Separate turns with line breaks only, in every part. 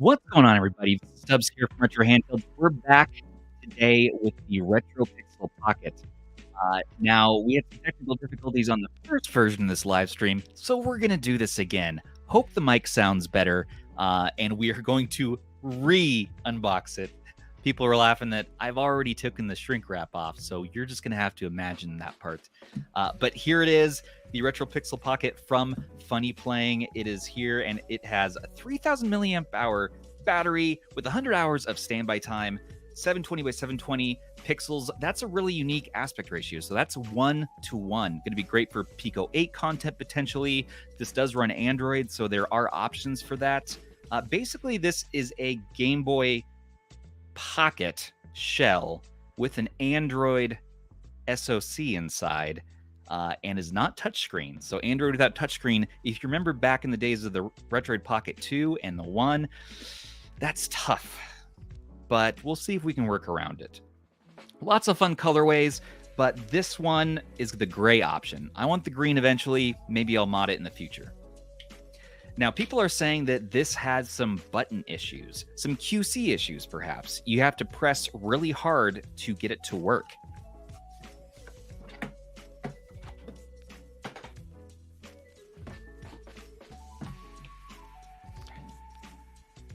What's going on, everybody? Stubbs here from Retro Handheld. We're back today with the Retro Pixel Pocket. Now, we had some technical difficulties on the first version of this live stream, so we're going to do this again. Hope the mic sounds better, and we are going to re-unbox it. People are laughing that I've already taken the shrink wrap off, so you're just going to have to imagine that part. But here it is, the Retro Pixel Pocket from Funnyplaying. It is here, and it has a 3,000 milliamp hour battery with 100 hours of standby time, 720 by 720 pixels. That's a really unique aspect ratio, so that's 1:1. Going to be great for Pico 8 content potentially. This does run Android, so there are options for that. Basically, this is a Game Boy Pocket shell with an Android SoC inside, and is not touchscreen. So Android without touchscreen, if you remember back in the days of the Retroid Pocket 2 and the 1, that's tough. But we'll see if we can work around it. Lots of fun colorways, but this one is the gray option. I want the green eventually. Maybe I'll mod it in the future. Now, people are saying that this has some button issues, some QC issues, perhaps. You have to press really hard to get it to work.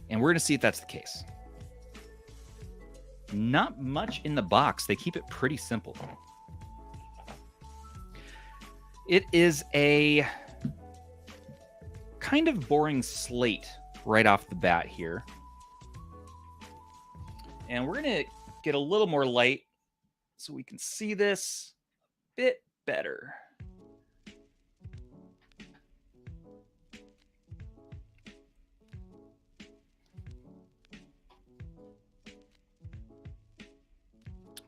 And we're going to see if that's the case. Not much in the box. They keep it pretty simple. It is a kind of boring slate right off the bat here. And we're going to get a little more light so we can see this a bit better.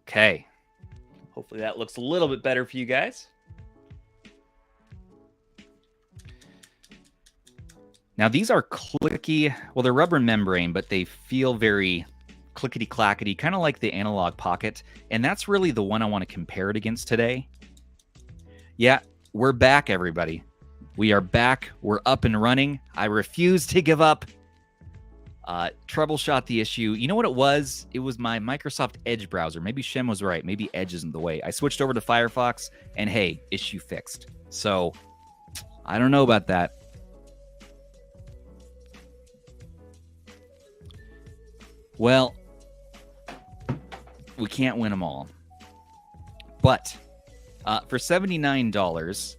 Okay. Hopefully that looks a little bit better for you guys. Now, these are clicky. Well, they're rubber membrane, but they feel very clickety-clackety, kind of like the Analog Pocket. And that's really the one I want to compare it against today. Yeah, we're back, everybody. We are back. We're up and running. I refuse to give up. Troubleshot the issue. You know what it was? It was my Microsoft Edge browser. Maybe Shem was right. Maybe Edge isn't the way. I switched over to Firefox, and hey, issue fixed. So, I don't know about that. Well, we can't win them all. But for $79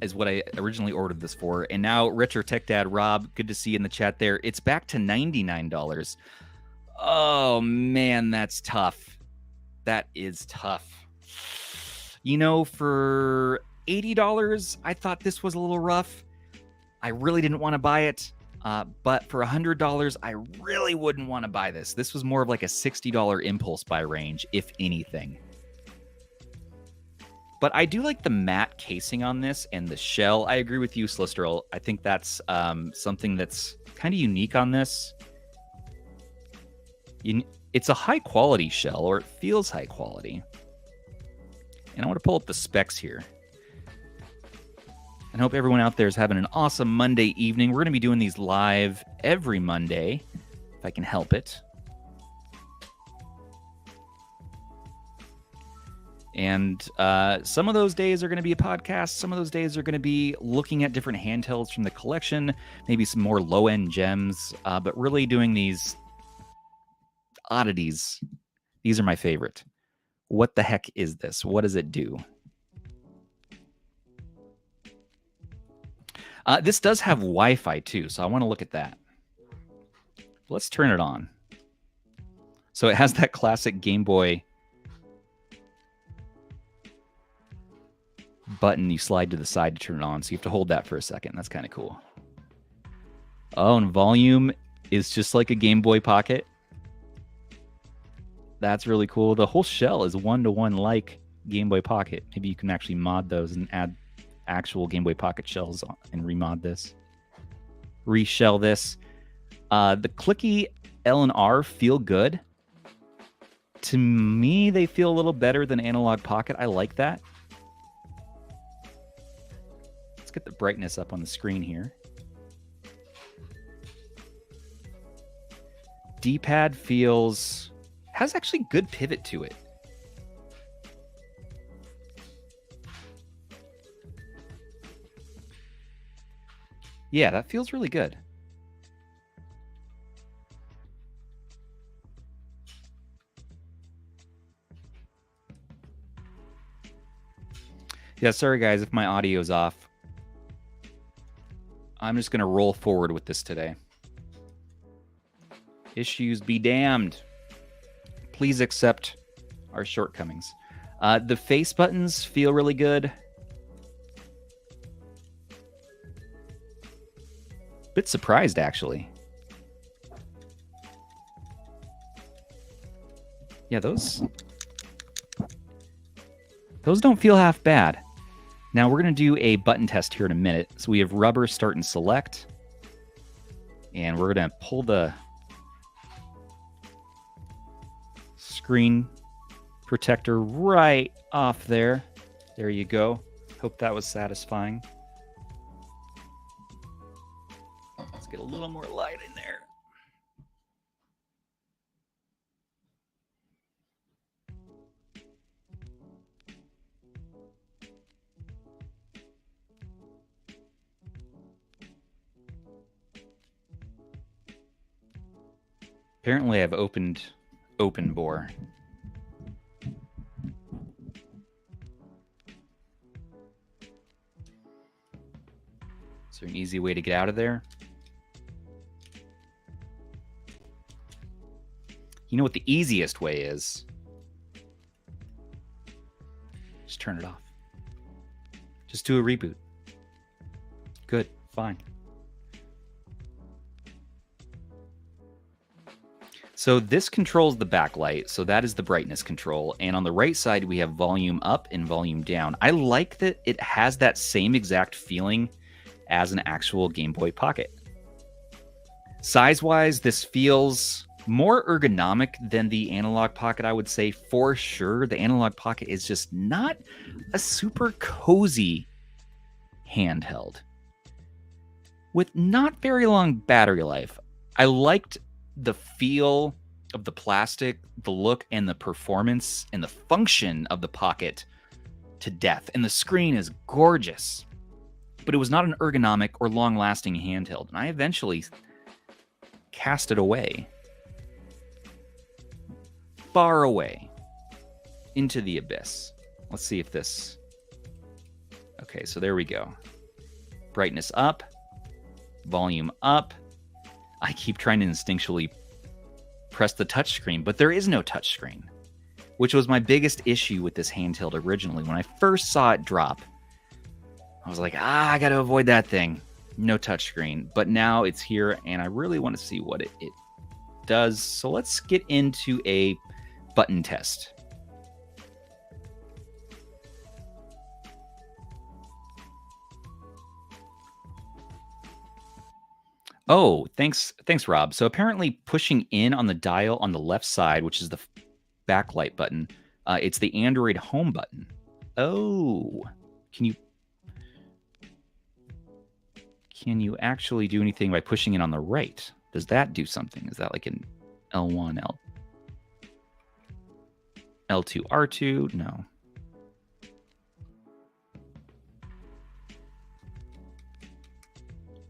is what I originally ordered this for. And now, Retro Tech Dad Rob, good to see you in the chat there. It's back to $99. Oh, man, that's tough. That is tough. You know, for $80, I thought this was a little rough. I really didn't want to buy it. But for $100, I really wouldn't want to buy this. This was more of like a $60 impulse buy range, if anything. But I do like the matte casing on this and the shell. I agree with you, Slisterl. I think that's something that's kind of unique on this. It's a high-quality shell, or it feels high quality. And I want to pull up the specs here. And hope everyone out there is having an awesome Monday evening. We're going to be doing these live every Monday, if I can help it. And some of those days are going to be a podcast. Some of those days are going to be looking at different handhelds from the collection, maybe some more low-end gems, but really doing these oddities. These are my favorite. What the heck is this? What does it do? This does have Wi-Fi too, so I want to look at that. Let's turn it on. So it has that classic Game Boy button you slide to the side to turn it on, so you have to hold that for a second. That's kind of cool. Oh, and volume is just like a Game Boy Pocket. That's really cool. The whole shell is 1-to-1 like Game Boy Pocket. Maybe you can actually mod those and add actual Game Boy Pocket shells and remod this. Reshell this. The clicky L and R feel good. To me, they feel a little better than Analog Pocket. I like that. Let's get the brightness up on the screen here. D-pad has actually good pivot to it. Yeah, that feels really good. Yeah, sorry guys if my audio's off. I'm just going to roll forward with this today. Issues be damned. Please accept our shortcomings. The face buttons feel really good. Bit surprised, actually. Yeah, those don't feel half bad. Now we're going to do a button test here in a minute. So we have rubber, start, and select. And we're going to pull the screen protector right off there. There you go. Hope that was satisfying. Let's get a little more light in there. Apparently I've opened open bore. Is there an easy way to get out of there? You know what the easiest way is? Just turn it off. Just do a reboot. Good, fine. So this controls the backlight, so that is the brightness control. And on the right side, we have volume up and volume down. I like that it has that same exact feeling as an actual Game Boy Pocket. Size-wise, this feels more ergonomic than the Analog Pocket, I would say, for sure. The Analog Pocket is just not a super cozy handheld with not very long battery life. I liked the feel of the plastic, the look, and the performance and the function of the Pocket to death. And the screen is gorgeous, but it was not an ergonomic or long-lasting handheld. And I eventually cast it away, far away into the abyss. Let's see if this... Okay, so there we go. Brightness up, volume up. I keep trying to instinctually press the touchscreen, but there is no touchscreen, which was my biggest issue with this handheld originally. When I first saw it drop, I was like, I got to avoid that thing. No touchscreen. But now it's here, and I really want to see what it does. So let's get into a button test. Oh, thanks, Rob. So apparently pushing in on the dial on the left side, which is the backlight button, it's the Android home button. Oh, can you actually do anything by pushing it on the right? Does that do something? Is that like an L1, L2, R2? No.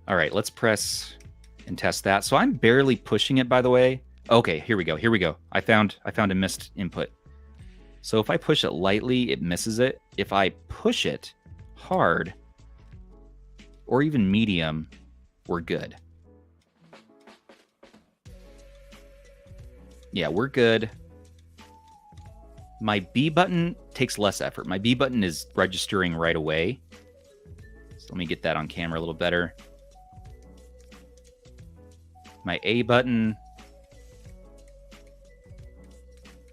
All right, let's press and test that. So I'm barely pushing it, by the way. Okay, here we go. I found a missed input. So if I push it lightly, it misses it. If I push it hard or even medium, we're good. Yeah, we're good. My B button takes less effort. My B button is registering right away. So let me get that on camera a little better. My A button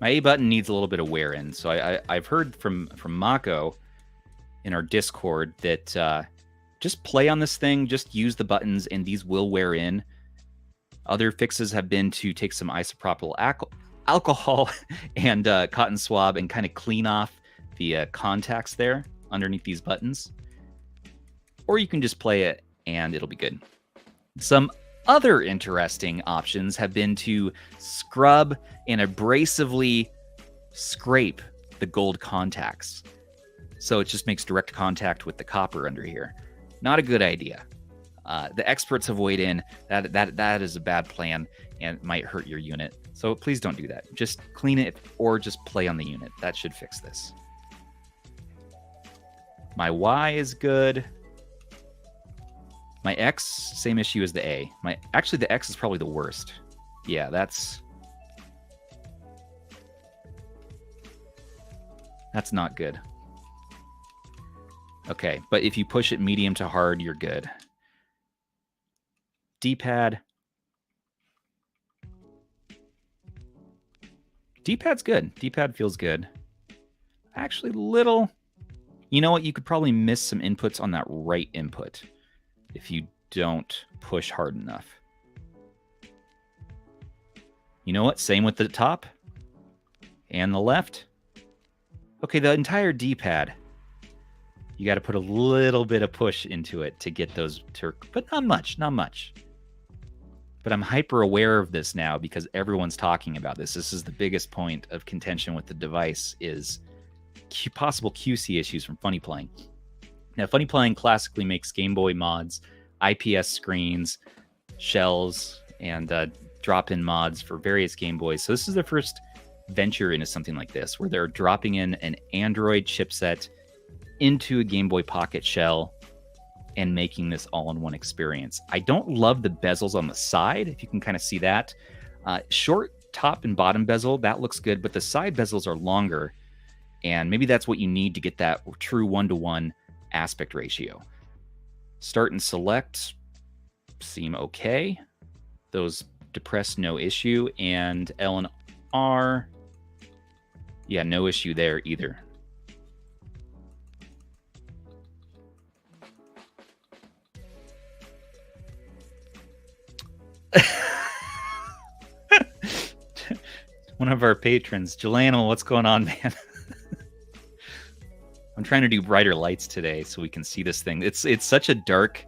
needs a little bit of wear in. So I've heard from Mako in our Discord that just play on this thing, just use the buttons, and these will wear in. Other fixes have been to take some isopropyl alcohol and cotton swab and kind of clean off the contacts there underneath these buttons. Or you can just play it and it'll be good. Some other interesting options have been to scrub and abrasively scrape the gold contacts. So it just makes direct contact with the copper under here. Not a good idea. The experts have weighed in that is a bad plan and might hurt your unit. So please don't do that. Just clean it or just play on the unit. That should fix this. My Y is good. My X, same issue as the A. Actually, the X is probably the worst. Yeah, that's not good. Okay, but if you push it medium to hard, you're good. D-pad. D-pad's good. D-pad feels good. Actually, little... You know what? You could probably miss some inputs on that right input if you don't push hard enough. You know what? Same with the top and the left. Okay, the entire D-pad. You got to put a little bit of push into it to get those but not much, not much. But I'm hyper aware of this now because everyone's talking about this. This is the biggest point of contention with the device is possible QC issues from Funnyplaying. Now, Funnyplaying classically makes Gameboy mods, IPS screens, shells, and drop-in mods for various Game Boys. So this is the first venture into something like this, where they're dropping in an Android chipset into a Game Boy Pocket shell and making this all-in-one experience. I don't love the bezels on the side, if you can kind of see that. Short top and bottom bezel, that looks good, but the side bezels are longer, and maybe that's what you need to get that true one-to-one aspect ratio. Start and select seem okay. Those depressed, no issue. And L and R, yeah, no issue there either. One of our patrons, Jelano, what's going on, man? I'm trying to do brighter lights today so we can see this thing. It's such a dark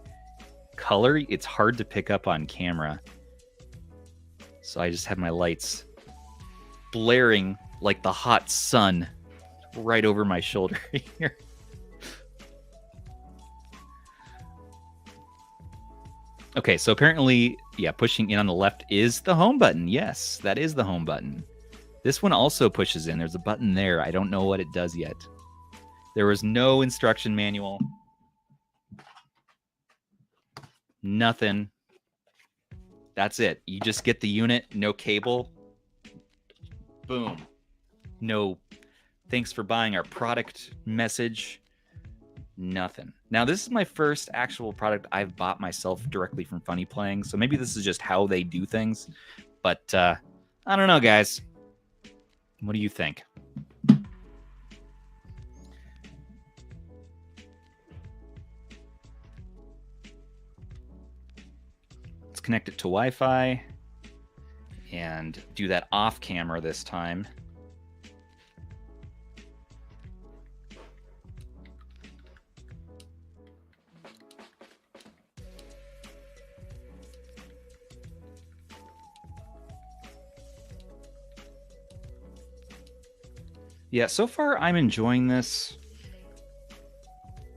color, it's hard to pick up on camera. So I just have my lights blaring like the hot sun right over my shoulder here. Okay, so apparently, yeah, pushing in on the left is the home button. Yes, that is the home button. This one also pushes in. There's a button there. I don't know what it does yet. There was no instruction manual. Nothing. That's it. You just get the unit, no cable. Boom. No thanks for buying our product message. Nothing. Now, this is my first actual product I've bought myself directly from Funnyplaying, so maybe this is just how they do things. But I don't know, guys. What do you think? Let's connect it to Wi-Fi and do that off camera this time. Yeah, so far I'm enjoying this.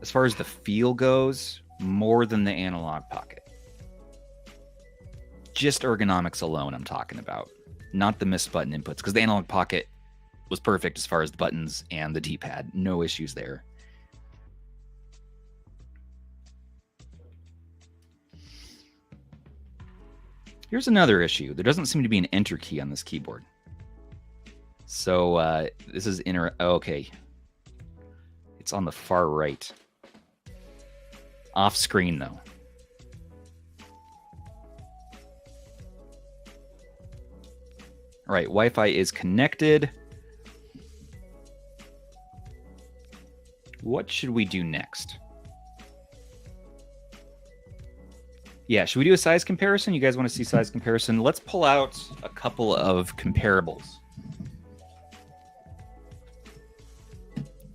As far as the feel goes, more than the Analog Pocket. Just ergonomics alone I'm talking about, not the missed button inputs, because the Analog Pocket was perfect as far as the buttons and the D-pad. No issues there. Here's another issue. There doesn't seem to be an enter key on this keyboard. So this is okay. It's on the far right. Off screen though. All right, Wi-Fi is connected. What should we do next? Yeah, should we do a size comparison? You guys want to see size comparison? Let's pull out a couple of comparables.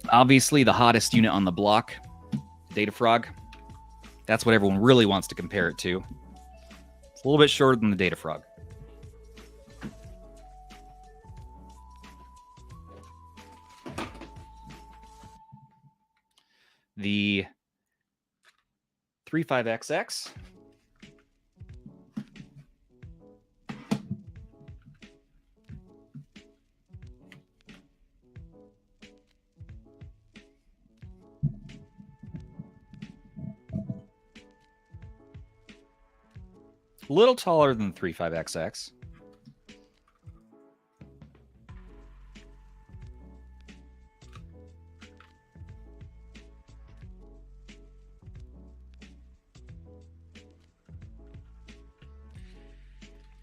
Obviously, the hottest unit on the block, Data Frog. That's what everyone really wants to compare it to. So A little bit shorter than the Data Frog. The 35XX. A little taller than the 35XX.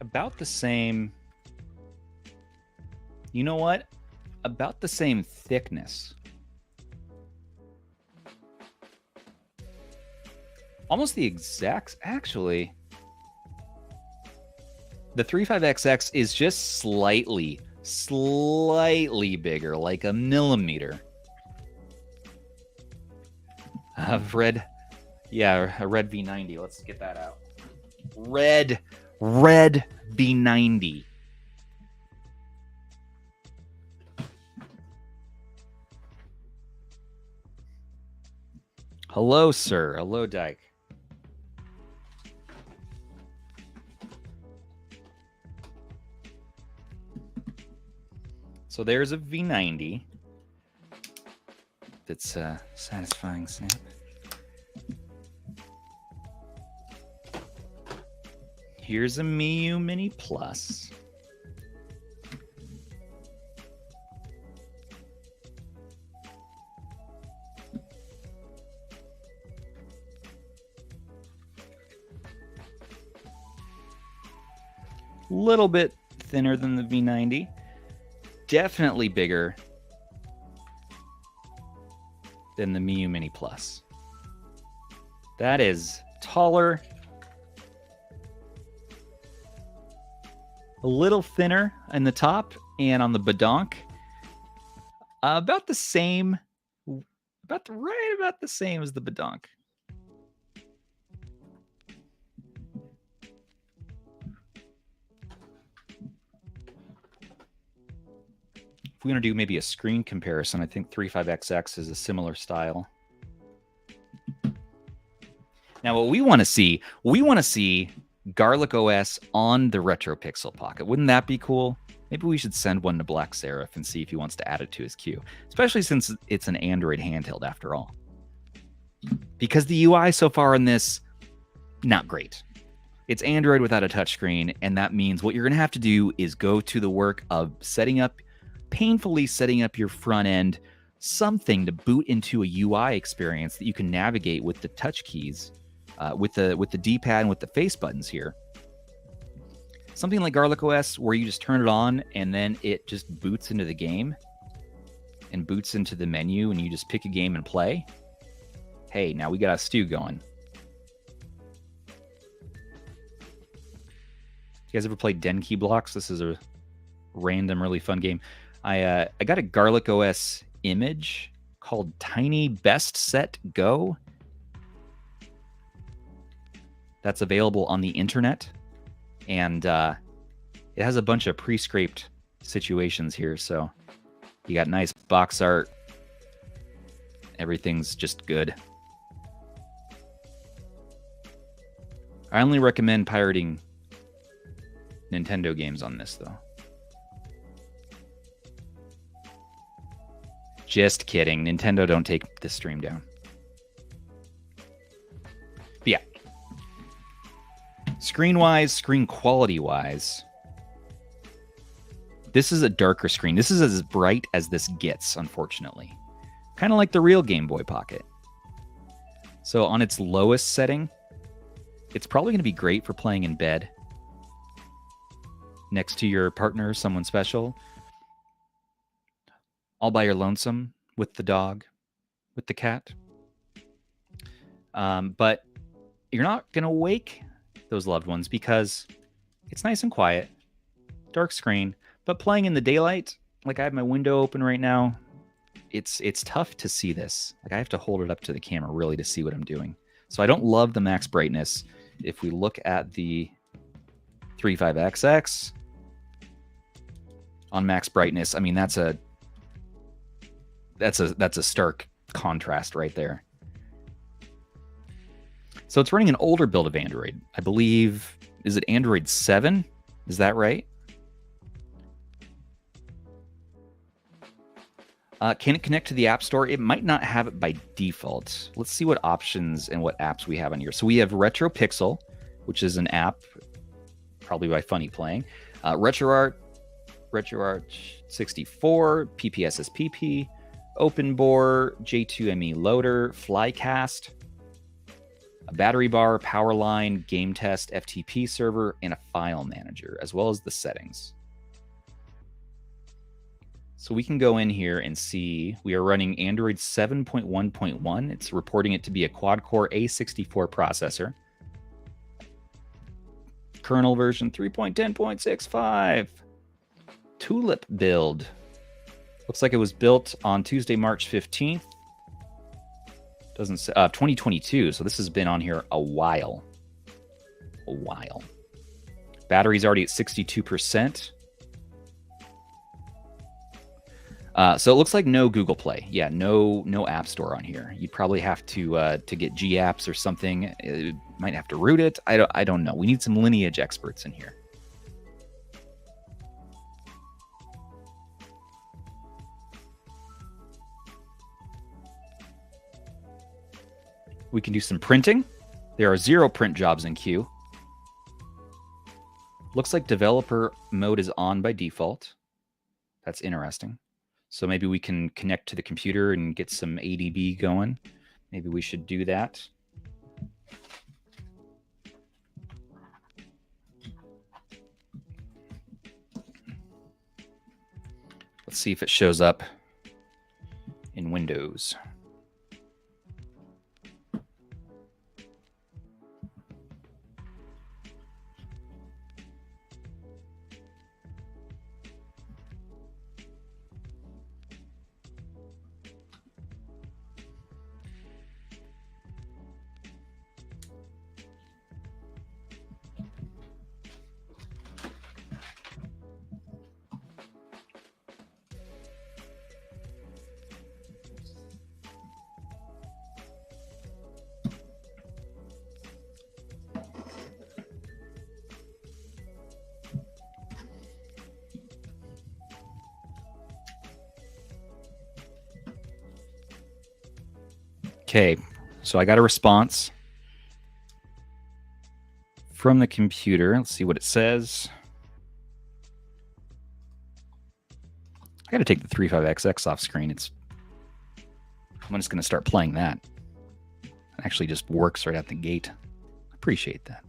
About the same. You know what? About the same thickness. Almost the exact, actually. The 35XX is just slightly bigger, like a millimeter. Red, yeah, a red V90. Let's get that out. Red V90. Hello, sir. Hello, Dyke. So there's a V90 that's satisfying snap. Here's a Miyoo Mini Plus. Little bit thinner than the V90. Definitely bigger than the Miyoo Mini Plus. That is taller, a little thinner in the top, and on the badonk, about the same, right about the same as the badonk. If we're going to do maybe a screen comparison, I think 35XX is a similar style. Now, what we want to see Garlic OS on the RetroPixel Pocket. Wouldn't that be cool? Maybe we should send one to Black Seraph and see if he wants to add it to his queue, especially since it's an Android handheld after all. Because the UI so far in this, not great. It's Android without a touchscreen, and that means what you're going to have to do is go to the work of painfully setting up your front end, something to boot into a UI experience that you can navigate with the touch keys, with the D-pad and with the face buttons here. Something like Garlic OS where you just turn it on and then it just boots into the game and boots into the menu and you just pick a game and play. Hey, now we got a stew going. You guys ever played Denki Blocks? This is a random, really fun game. I got a Garlic OS image called Tiny Best Set Go. That's available on the internet. And it has a bunch of pre-scraped situations here. So you got nice box art. Everything's just good. I only recommend pirating Nintendo games on this, though. Just kidding. Nintendo don't take this stream down. But yeah. Screen-wise, screen quality-wise, this is a darker screen. This is as bright as this gets, unfortunately. Kind of like the real Game Boy Pocket. So on its lowest setting, it's probably going to be great for playing in bed next to your partner, someone special, all by your lonesome, with the dog, with the cat. But you're not going to wake those loved ones because it's nice and quiet, dark screen, but playing in the daylight, like I have my window open right now, it's tough to see this. Like I have to hold it up to the camera really to see what I'm doing. So I don't love the max brightness. If we look at the 35XX on max brightness. I mean, that's a stark contrast right there. So it's running an older build of Android. I believe, is it Android 7? Is that right? Can it connect to the App Store? It might not have it by default. Let's see what options and what apps we have on here. So we have RetroPixel, which is an app, probably by Funnyplaying. RetroArt 64, PPSSPP, OpenBore, J2ME Loader, Flycast, a battery bar, power line, game test, FTP server, and a file manager, as well as the settings. So we can go in here and see we are running Android 7.1.1. It's reporting it to be a quad-core A64 processor. Kernel version 3.10.65. Tulip build. Looks like it was built on Tuesday, March 15th. Doesn't say 2022. So this has been on here a while. Battery's already at 62%. So it looks like no Google Play. Yeah, no App Store on here. You'd probably have to get G apps or something. It might have to root it. I don't know. We need some lineage experts in here. We can do some printing. There are 0 print jobs in queue. Looks like developer mode is on by default. That's interesting. So maybe we can connect to the computer and get some ADB going. Maybe we should do that. Let's see if it shows up in Windows. Okay, so I got a response from the computer. Let's see what it says. I got to take the 35XX off screen. I'm just going to start playing that. It actually just works right out the gate. Appreciate that.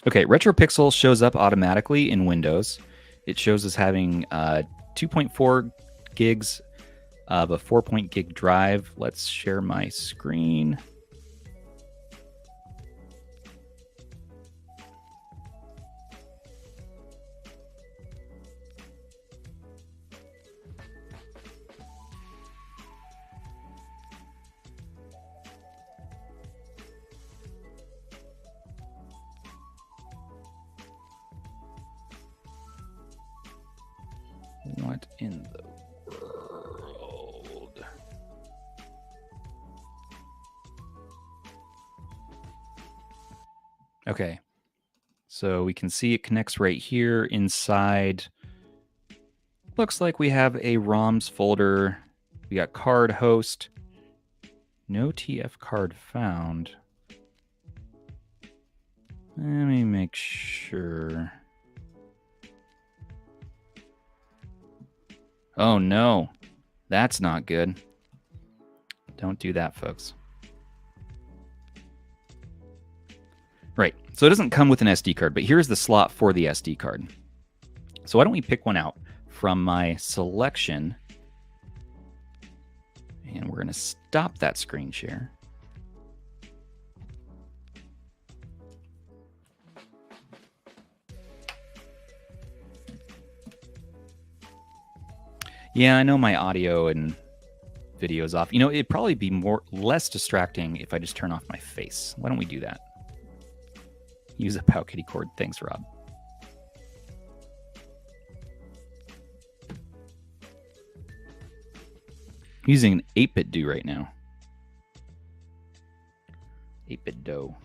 Okay, RetroPixel shows up automatically in Windows. It shows us having 2.4 gigs of a 4.gig drive. Let's share my screen. What in the world? Okay, so we can see it connects right here inside. Looks like we have a ROMs folder. We got card host. No TF card found. Let me make sure. Oh no, that's not good. Don't do that, folks. Right, so it doesn't come with an SD card, but here's the slot for the SD card. So why don't we pick one out from my selection, and we're going to stop that screen share. Yeah, I know my audio and video is off. You know, it'd probably be less distracting if I just turn off my face. Why don't we do that? Use a Powkitty cord. Thanks, Rob. I'm using an 8-bit do right now. 8-bit dough.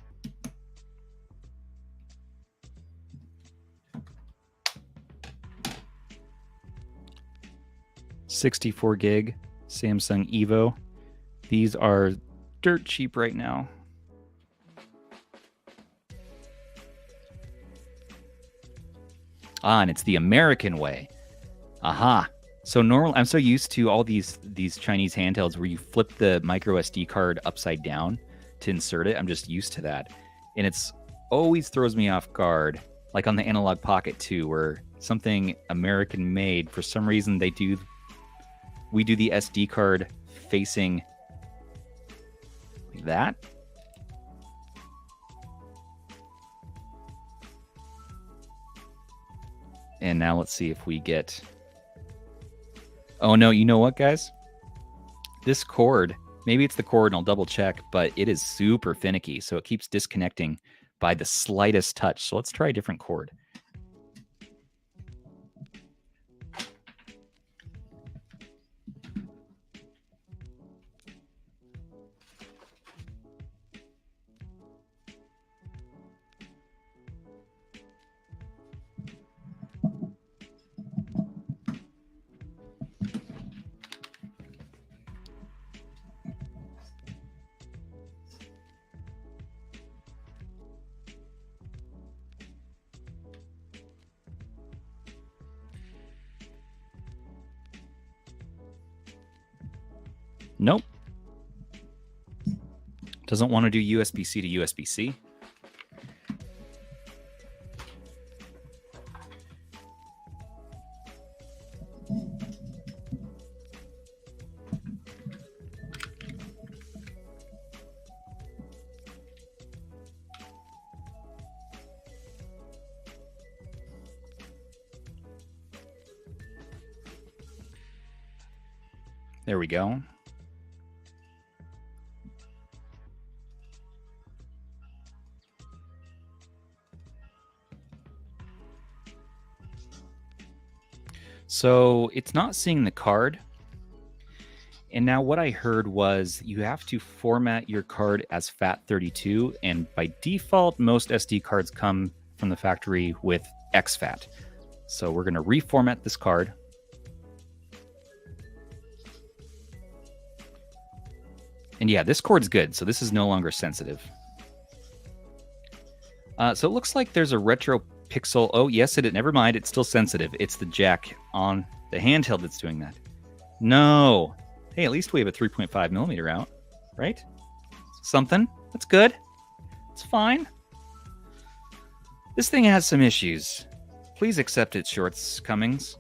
$64 gig Samsung Evo. These are dirt cheap right now. Ah, and it's the American way. Aha. So normal, I'm so used to all these Chinese handhelds where you flip the micro SD card upside down to insert it. I'm just used to that. And it's always throws me off guard, like on the Analog Pocket 2, where something American made, for some reason we do the SD card facing like that. And now let's see if we get... Oh no, you know what, guys? This cord, maybe it's the cord and I'll double check, but it is super finicky, so it keeps disconnecting by the slightest touch. So let's try a different cord. Nope. Doesn't want to do USB-C to USB-C. There we go. So it's not seeing the card. And now what I heard was you have to format your card as FAT32. And by default, most SD cards come from the factory with exFAT. So we're going to reformat this card. And yeah, this cord's good. So this is no longer sensitive. So it looks like there's a retro pixel. Oh, yes, never mind. It's still sensitive. It's the jack on the handheld that's doing that. No. Hey, at least we have a 3.5 millimeter out, right? Something. That's good. It's fine. This thing has some issues. Please accept its shortcomings.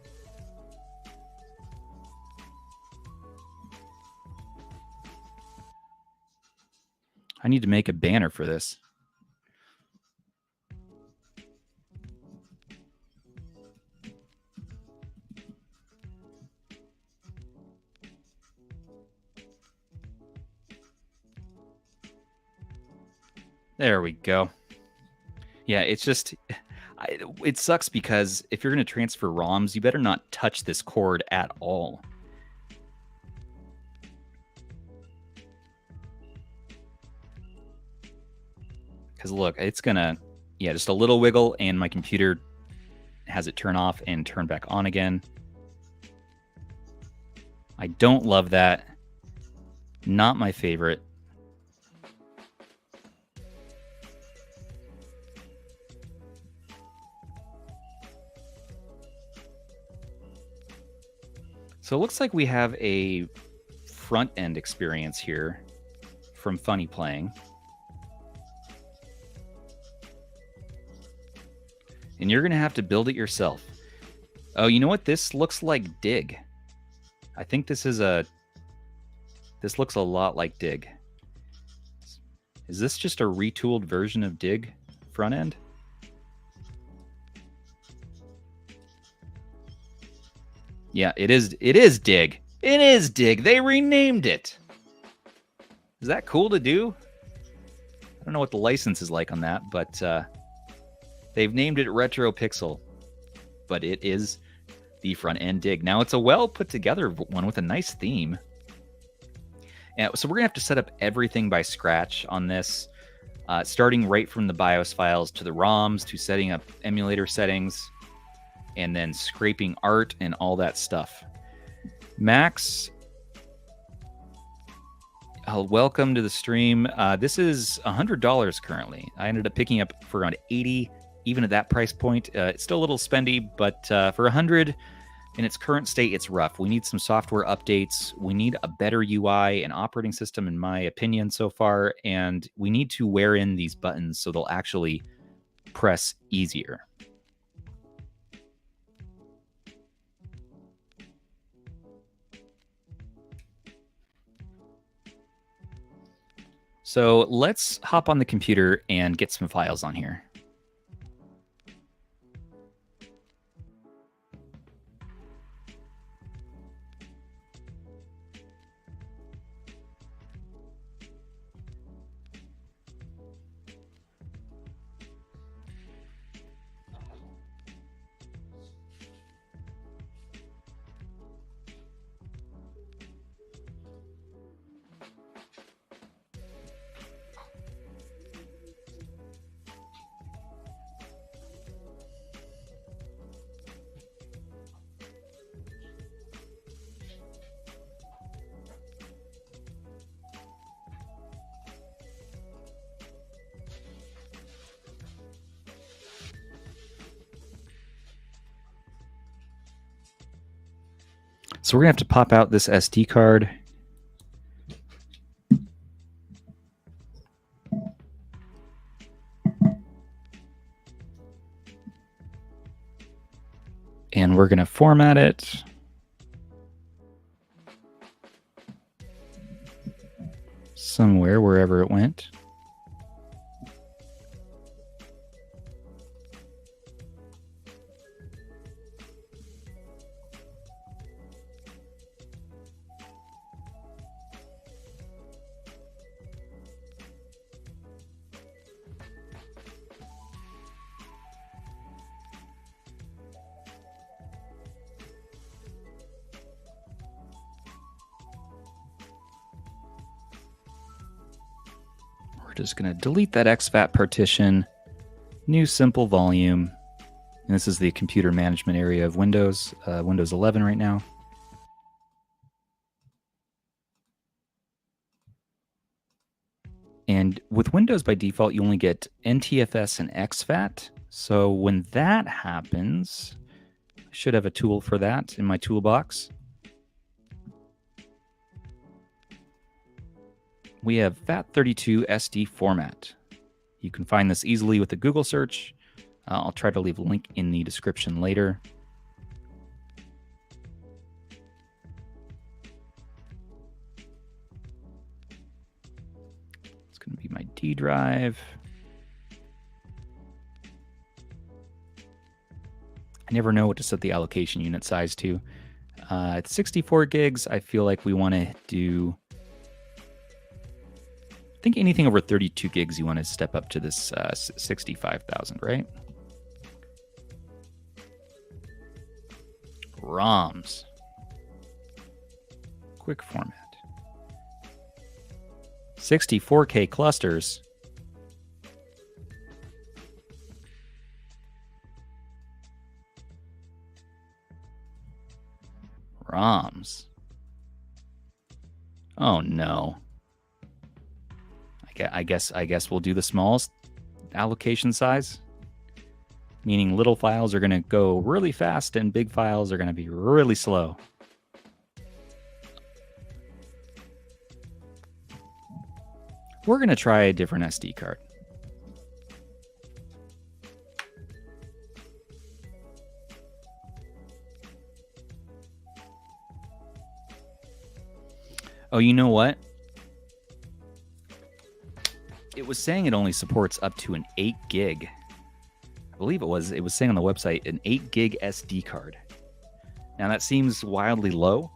I need to make a banner for this. There we go. Yeah, it's just... it sucks because if you're going to transfer ROMs, you better not touch this cord at all. Because look, it's going to... Yeah, just a little wiggle and my computer has it turn off and turn back on again. I don't love that. Not my favorite. So it looks like we have a front-end experience here from Funnyplaying. And you're going to have to build it yourself. Oh, you know what? This looks like Dig. I think this looks a lot like Dig. Is this just a retooled version of Dig front end? Yeah, it is Dig. It is Dig. They renamed it. Is that cool to do? I don't know what the license is like on that, but They've named it Retro Pixel, but it is the front end dig. Now it's a well put together one with a nice theme. And so we're gonna have to set up everything by scratch on this, starting right from the BIOS files to the ROMs to setting up emulator settings, and then scraping art and all that stuff. Max, welcome to the stream. This is $100 currently. I ended up picking up for around 80, even at that price point. It's still a little spendy, but for 100 in its current state, it's rough. We need some software updates. We need a better UI and operating system, in my opinion, so far. And we need to wear in these buttons so they'll actually press easier. So let's hop on the computer and get some files on here. So we're gonna have to pop out this SD card. And we're gonna format it. Somewhere, wherever it went. Just going to delete that exFAT partition, new simple volume, and this is the computer management area of Windows, Windows 11 right now. And with Windows by default, you only get NTFS and exFAT. So when that happens, I should have a tool for that in my toolbox. We have FAT32 SD format. You can find this easily with a Google search. I'll try to leave a link in the description later. It's going to be my D drive. I never know what to set the allocation unit size to. At 64 gigs, I feel like we want to do... I think anything over 32 gigs, you want to step up to this 65,000, right? ROMs. Quick format. 64K clusters. ROMs. Oh no. I guess we'll do the smallest allocation size, meaning little files are going to go really fast and big files are going to be really slow. We're going to try a different SD card. Oh, you know what? It was saying it only supports up to an 8 gig. I believe it was saying on the website an 8 gig SD card. Now that seems wildly low.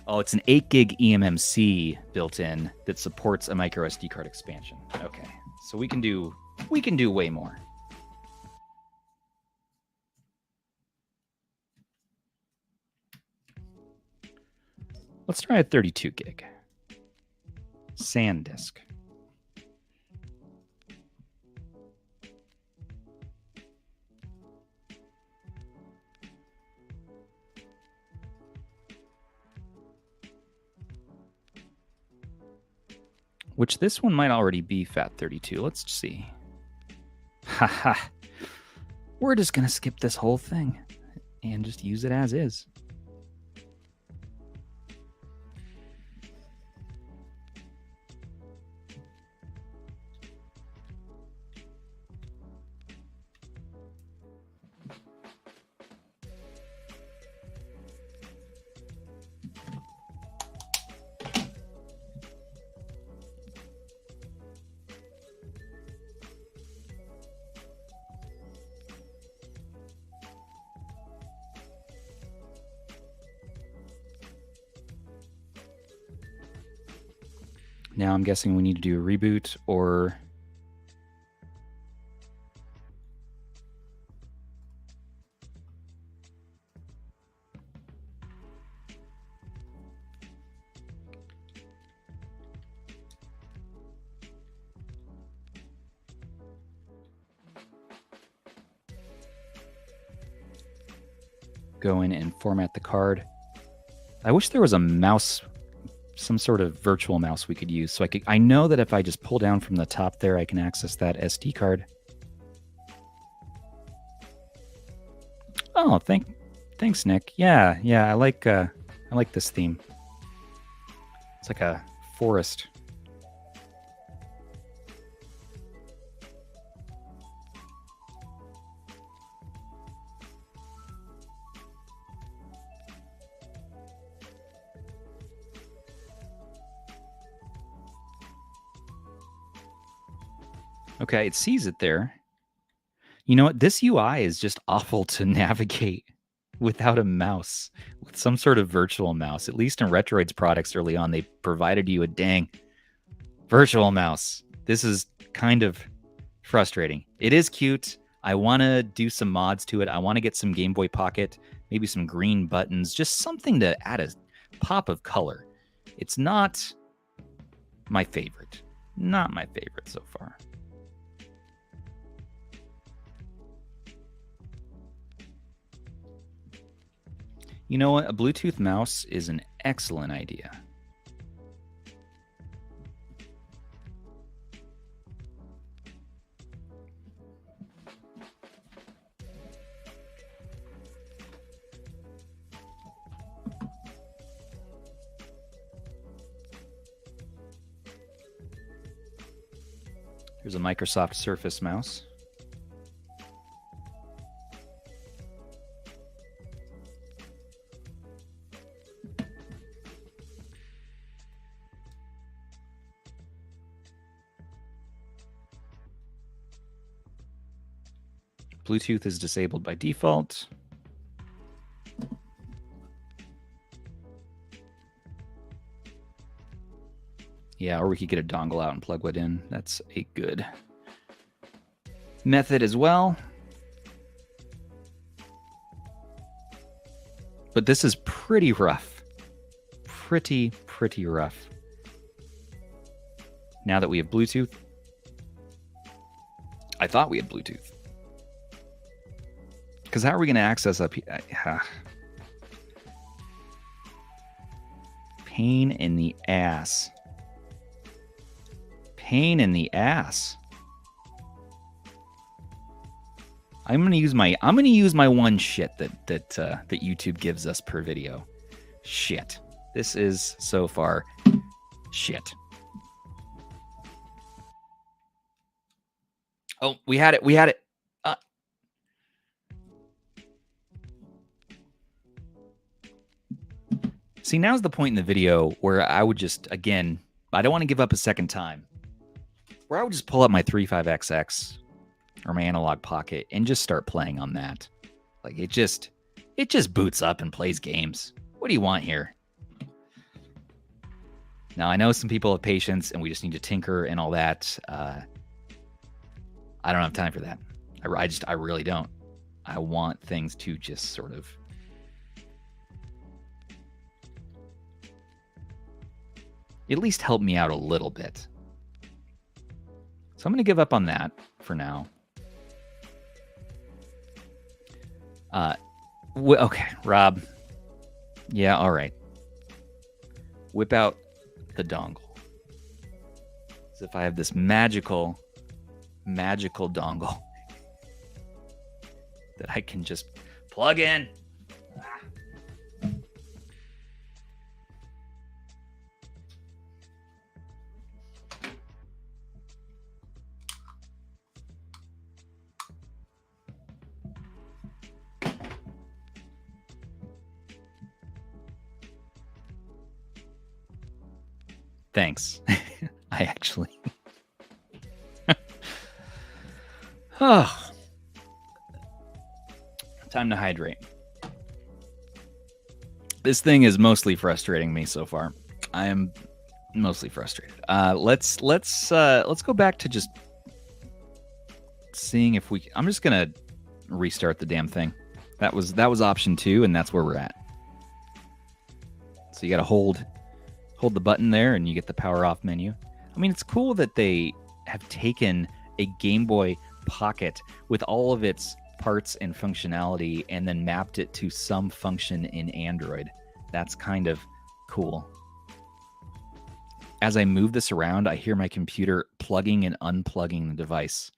Oh, it's an 8 gig eMMC built in that supports a micro SD card expansion. Okay, so we can do way more. Let's try a 32 gig SanDisk. Which this one might already be FAT32. Let's see. Haha. We're just going to skip this whole thing and just use it as is. Now I'm guessing we need to do a reboot or... go in and format the card. I wish there was a mouse, some sort of virtual mouse we could use. So I know that if I just pull down from the top there, I can access that SD card. Oh, thanks, Nick. Yeah, I like this theme. It's like a forest. Okay, it sees it there. You know what? This UI is just awful to navigate without a mouse, with some sort of virtual mouse. At least in Retroid's products early on, they provided you a dang virtual mouse. This is kind of frustrating. It is cute. I want to do some mods to it. I want to get some Game Boy Pocket, maybe some green buttons, just something to add a pop of color. It's not my favorite. Not my favorite so far. You know what? A Bluetooth mouse is an excellent idea. Here's a Microsoft Surface mouse. Bluetooth is disabled by default. Yeah, or we could get a dongle out and plug it in. That's a good method as well. But this is pretty rough. Pretty rough. Now that we have Bluetooth. I thought we had Bluetooth. Because how are we going to access up here? Pain in the ass. Pain in the ass. I'm gonna use my one shit that YouTube gives us per video. Shit. This is so far shit. Oh, we had it. See, now's the point in the video where I would just, again, I don't want to give up a second time, where I would just pull up my 35XX or my Analog Pocket and just start playing on that. Like, it just boots up and plays games. What do you want here? Now, I know some people have patience and we just need to tinker and all that. I don't have time for that. I really don't. I want things to just sort of at least help me out a little bit. So I'm going to give up on that for now. Okay, Rob. Yeah, all right. Whip out the dongle. As if I have this magical dongle that I can just plug in. Thanks. I actually... Oh. Time to hydrate. This thing is mostly frustrating me so far. I am mostly frustrated. Let's go back to just seeing if we... I'm just gonna restart the damn thing. That was option 2, and that's where we're at. So you gotta hold the button there and you get the power off menu. I mean, it's cool that they have taken a Game Boy Pocket with all of its parts and functionality and then mapped it to some function in Android. That's kind of cool. As I move this around, I hear my computer plugging and unplugging the device.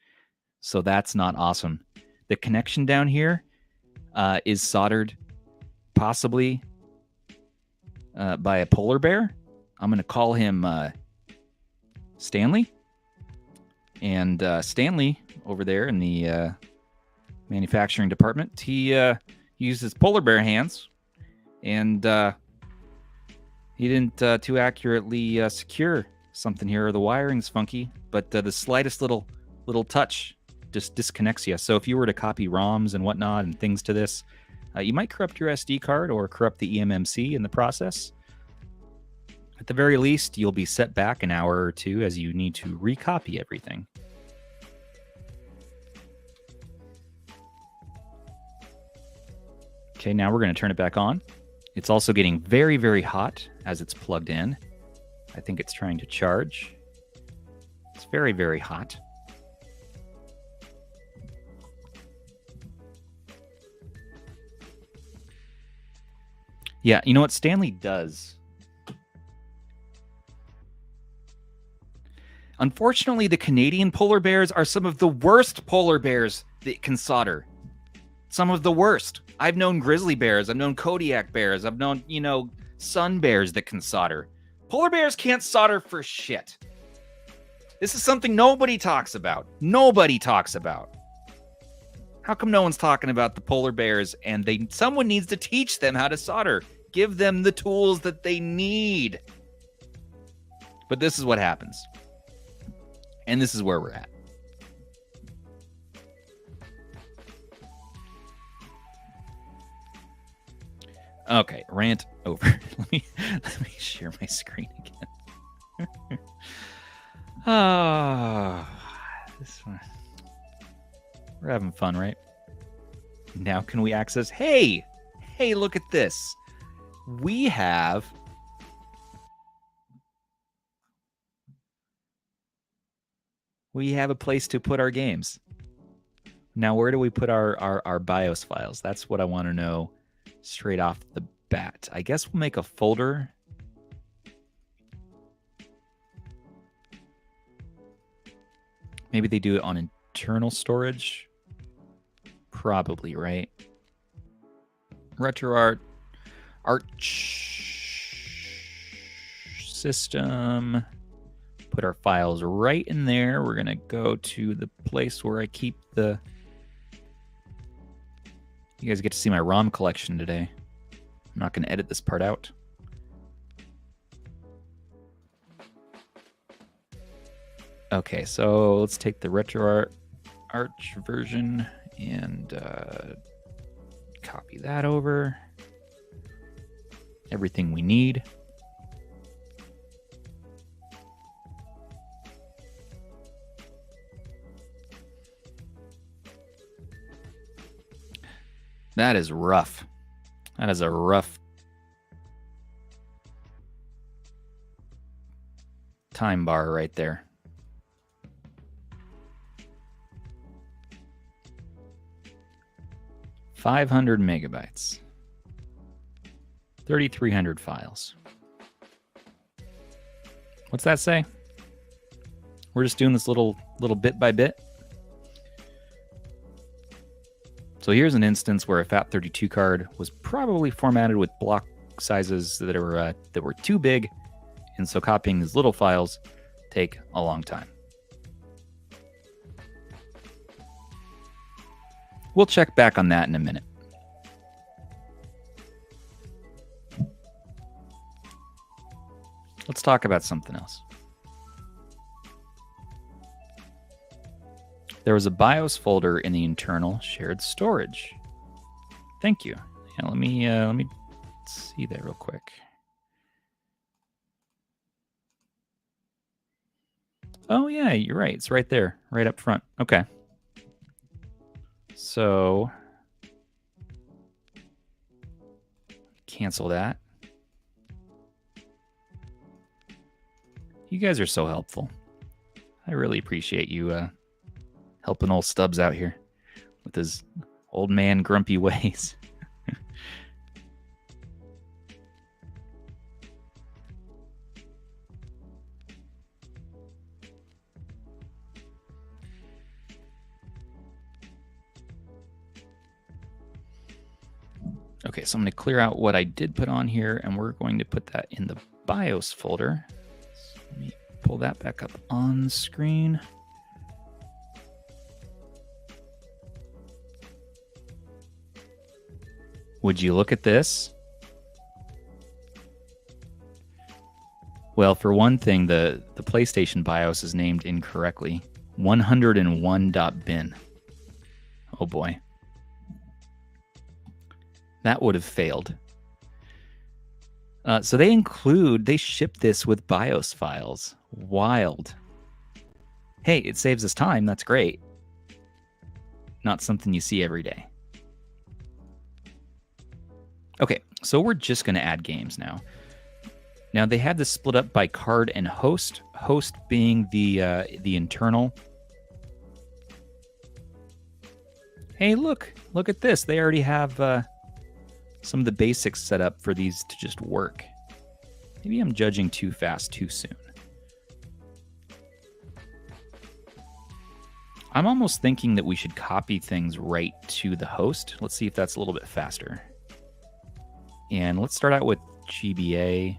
So that's not awesome. The connection down here is soldered possibly by a polar bear. I'm going to call him Stanley. And Stanley over there in the manufacturing department, he uses polar bear hands. And he didn't too accurately secure something here. The wiring's funky, but the slightest little touch just disconnects you. So if you were to copy ROMs and whatnot and things to this, you might corrupt your SD card or corrupt the eMMC in the process. At the very least, you'll be set back an hour or two as you need to recopy everything. Okay, now we're going to turn it back on. It's also getting very, very hot as it's plugged in. I think it's trying to charge. It's very, very hot. Yeah, you know what Stanley does? Unfortunately, the Canadian polar bears are some of the worst polar bears that can solder. Some of the worst. I've known grizzly bears. I've known Kodiak bears. I've known, sun bears that can solder. Polar bears can't solder for shit. This is something nobody talks about. Nobody talks about. How come no one's talking about the polar bears and someone needs to teach them how to solder? Give them the tools that they need. But this is what happens. And this is where we're at. Okay, rant over. Let me share my screen again. This one. We're having fun, right? Now can we access? Hey, look at this. We have a place to put our games. Now, where do we put our BIOS files? That's what I want to know straight off the bat. I guess we'll make a folder. Maybe they do it on internal storage. Probably, right? RetroArt system. Put our files right in there. We're going to go to the place where I keep the... You guys get to see my ROM collection today. I'm not going to edit this part out. Okay, so let's take the RetroArt version and copy that over. Everything we need. That is rough. That is a rough time bar right there. $500 megabytes. 3,300 files. What's that say? We're just doing this little bit by bit. So here's an instance where a FAT32 card was probably formatted with block sizes that were too big, and so copying these little files take a long time. We'll check back on that in a minute. Let's talk about something else. There was a BIOS folder in the internal shared storage. Thank you. Yeah, let me see that real quick. Oh yeah, you're right. It's right there, right up front. Okay. So cancel that. You guys are so helpful. I really appreciate you helping old Stubbs out here with his old man grumpy ways. Okay, so I'm going to clear out what I did put on here, and we're going to put that in the BIOS folder. So let me pull that back up on screen. Would you look at this? Well, for one thing, the PlayStation BIOS is named incorrectly. 101.bin. Oh boy. That would have failed. So they ship this with BIOS files. Wild. Hey, it saves us time. That's great. Not something you see every day. Okay, so we're just going to add games now. Now they have this split up by card and host. Host being the internal. Hey, look at this. They already have some of the basics set up for these to just work. Maybe I'm judging too fast, too soon. I'm almost thinking that we should copy things right to the host. Let's see if that's a little bit faster. And let's start out with GBA.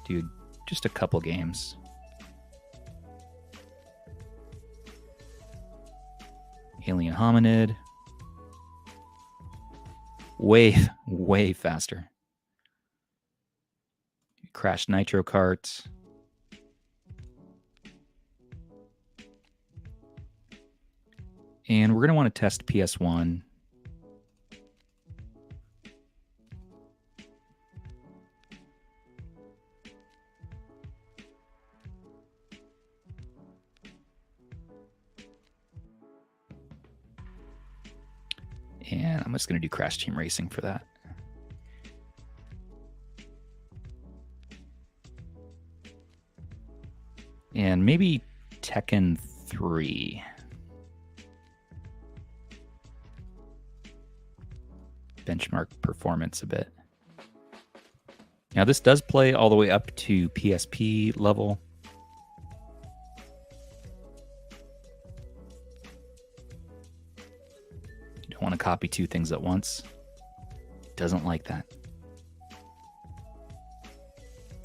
Do just a couple games. Alien Hominid. Way faster. Crash Nitro Kart. And we're going to want to test PS1. And I'm just going to do Crash Team Racing for that. And maybe Tekken 3. Benchmark performance a bit. Now this does play all the way up to PSP level. You don't want to copy two things at once. It doesn't like that.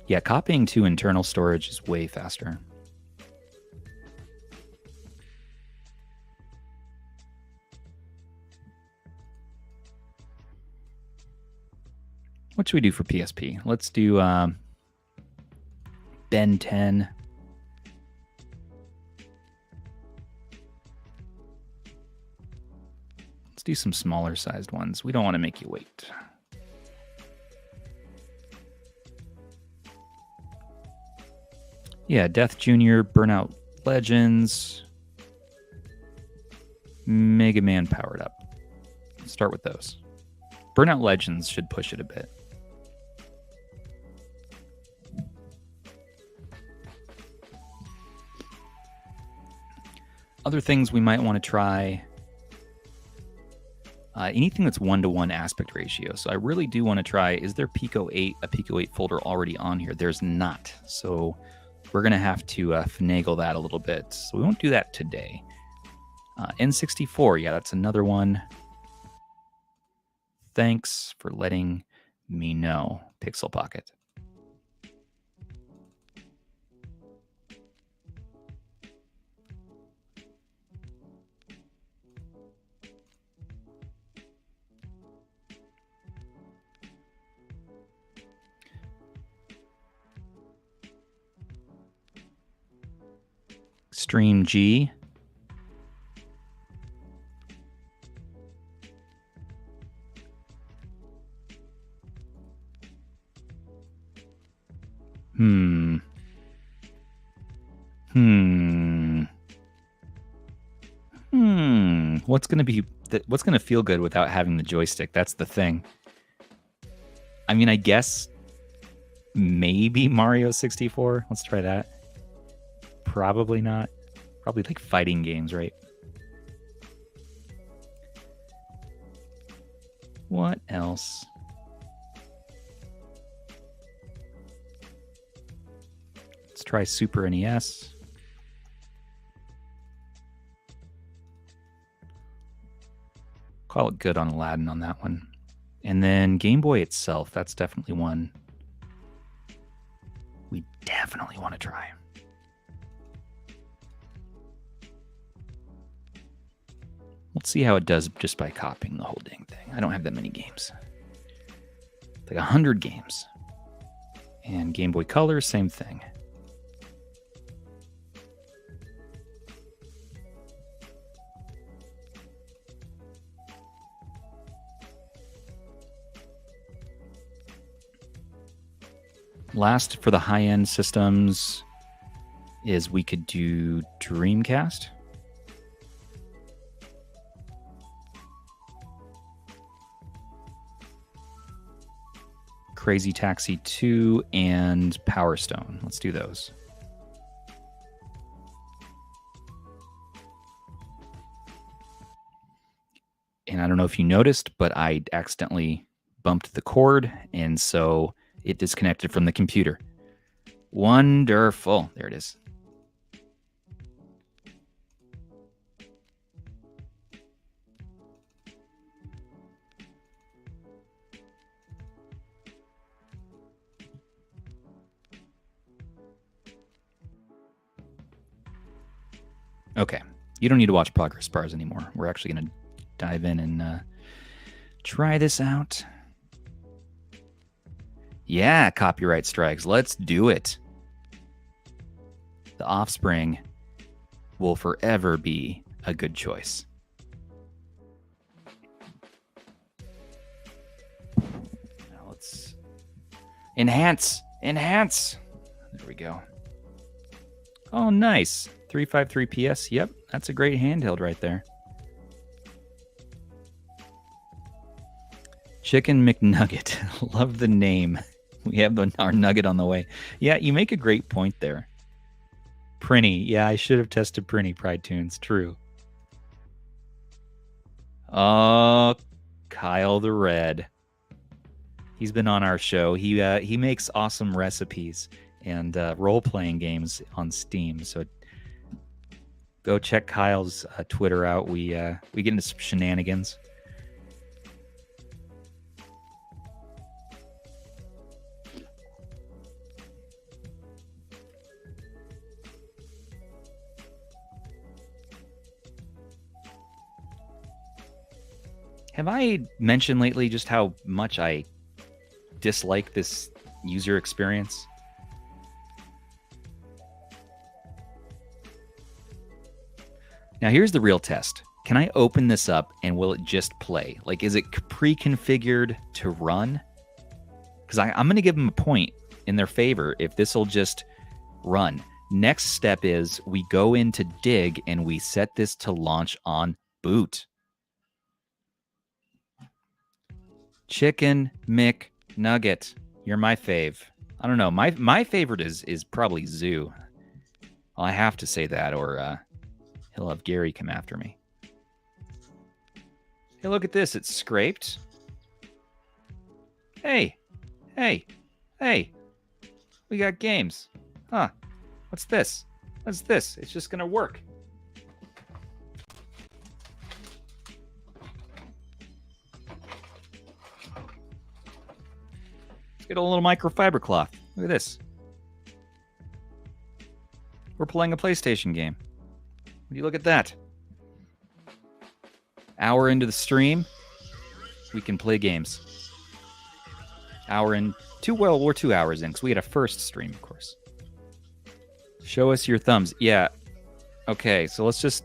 Yeah, copying to internal storage is way faster. What should we do for PSP? Let's do Ben 10. Let's do some smaller sized ones. We don't want to make you wait. Yeah, Death Jr., Burnout Legends, Mega Man Powered Up. start with those. Burnout Legends should push it a bit. Other things we might want to try, anything that's 1-to-1 aspect ratio. So I really do want to try, is there Pico 8, a Pico 8 folder already on here? There's not. So we're going to have to finagle that a little bit. So we won't do that today. N64, yeah, that's another one. Thanks for letting me know, Pixel Pocket. Stream G. What's gonna feel good without having the joystick? That's the thing. I mean, I guess maybe Mario 64. Let's try that. Probably not. Probably like fighting games, right? What else? Let's try Super NES. Call it good on Aladdin on that one. And then Game Boy itself, that's definitely one we definitely want to try. Let's see how it does just by copying the whole dang thing. I don't have that many games. Like 100 games. And Game Boy Color, same thing. Last for the high-end systems is we could do Dreamcast. Crazy Taxi 2 and Power Stone. Let's do those. And I don't know if you noticed, but I accidentally bumped the cord, and so it disconnected from the computer. Wonderful. There it is. Okay. You don't need to watch progress bars anymore. We're actually going to dive in and try this out. Yeah, copyright strikes. Let's do it. The Offspring will forever be a good choice. Now let's enhance. There we go. Oh, nice. 353 PS. Yep, that's a great handheld right there. Chicken McNugget. Love the name. We have our nugget on the way. Yeah, you make a great point there. Prinny. Yeah, I should have tested Prinny Pride Tunes. True. Oh, Kyle the Red. He's been on our show. He makes awesome recipes and role-playing games on Steam. So go check Kyle's Twitter out. We get into some shenanigans. Have I mentioned lately just how much I dislike this user experience? Now here's the real test. Can I open this up and will it just play? Like, is it pre-configured to run? Because I'm going to give them a point in their favor if this will just run. Next step is we go into Dig and we set this to launch on boot. Chicken McNugget. You're my fave. I don't know. My favorite is probably Zoo. Well, I have to say that, or he'll have Gary come after me. Hey, look at this. It's scraped. Hey. We got games. Huh. What's this? What's this? It's just going to work. Let's get a little microfiber cloth. Look at this. We're playing a PlayStation game. Would you look at that? Hour into the stream, we can play games. We're 2 hours in, because we had a first stream, of course. Show us your thumbs. Yeah. Okay, so let's just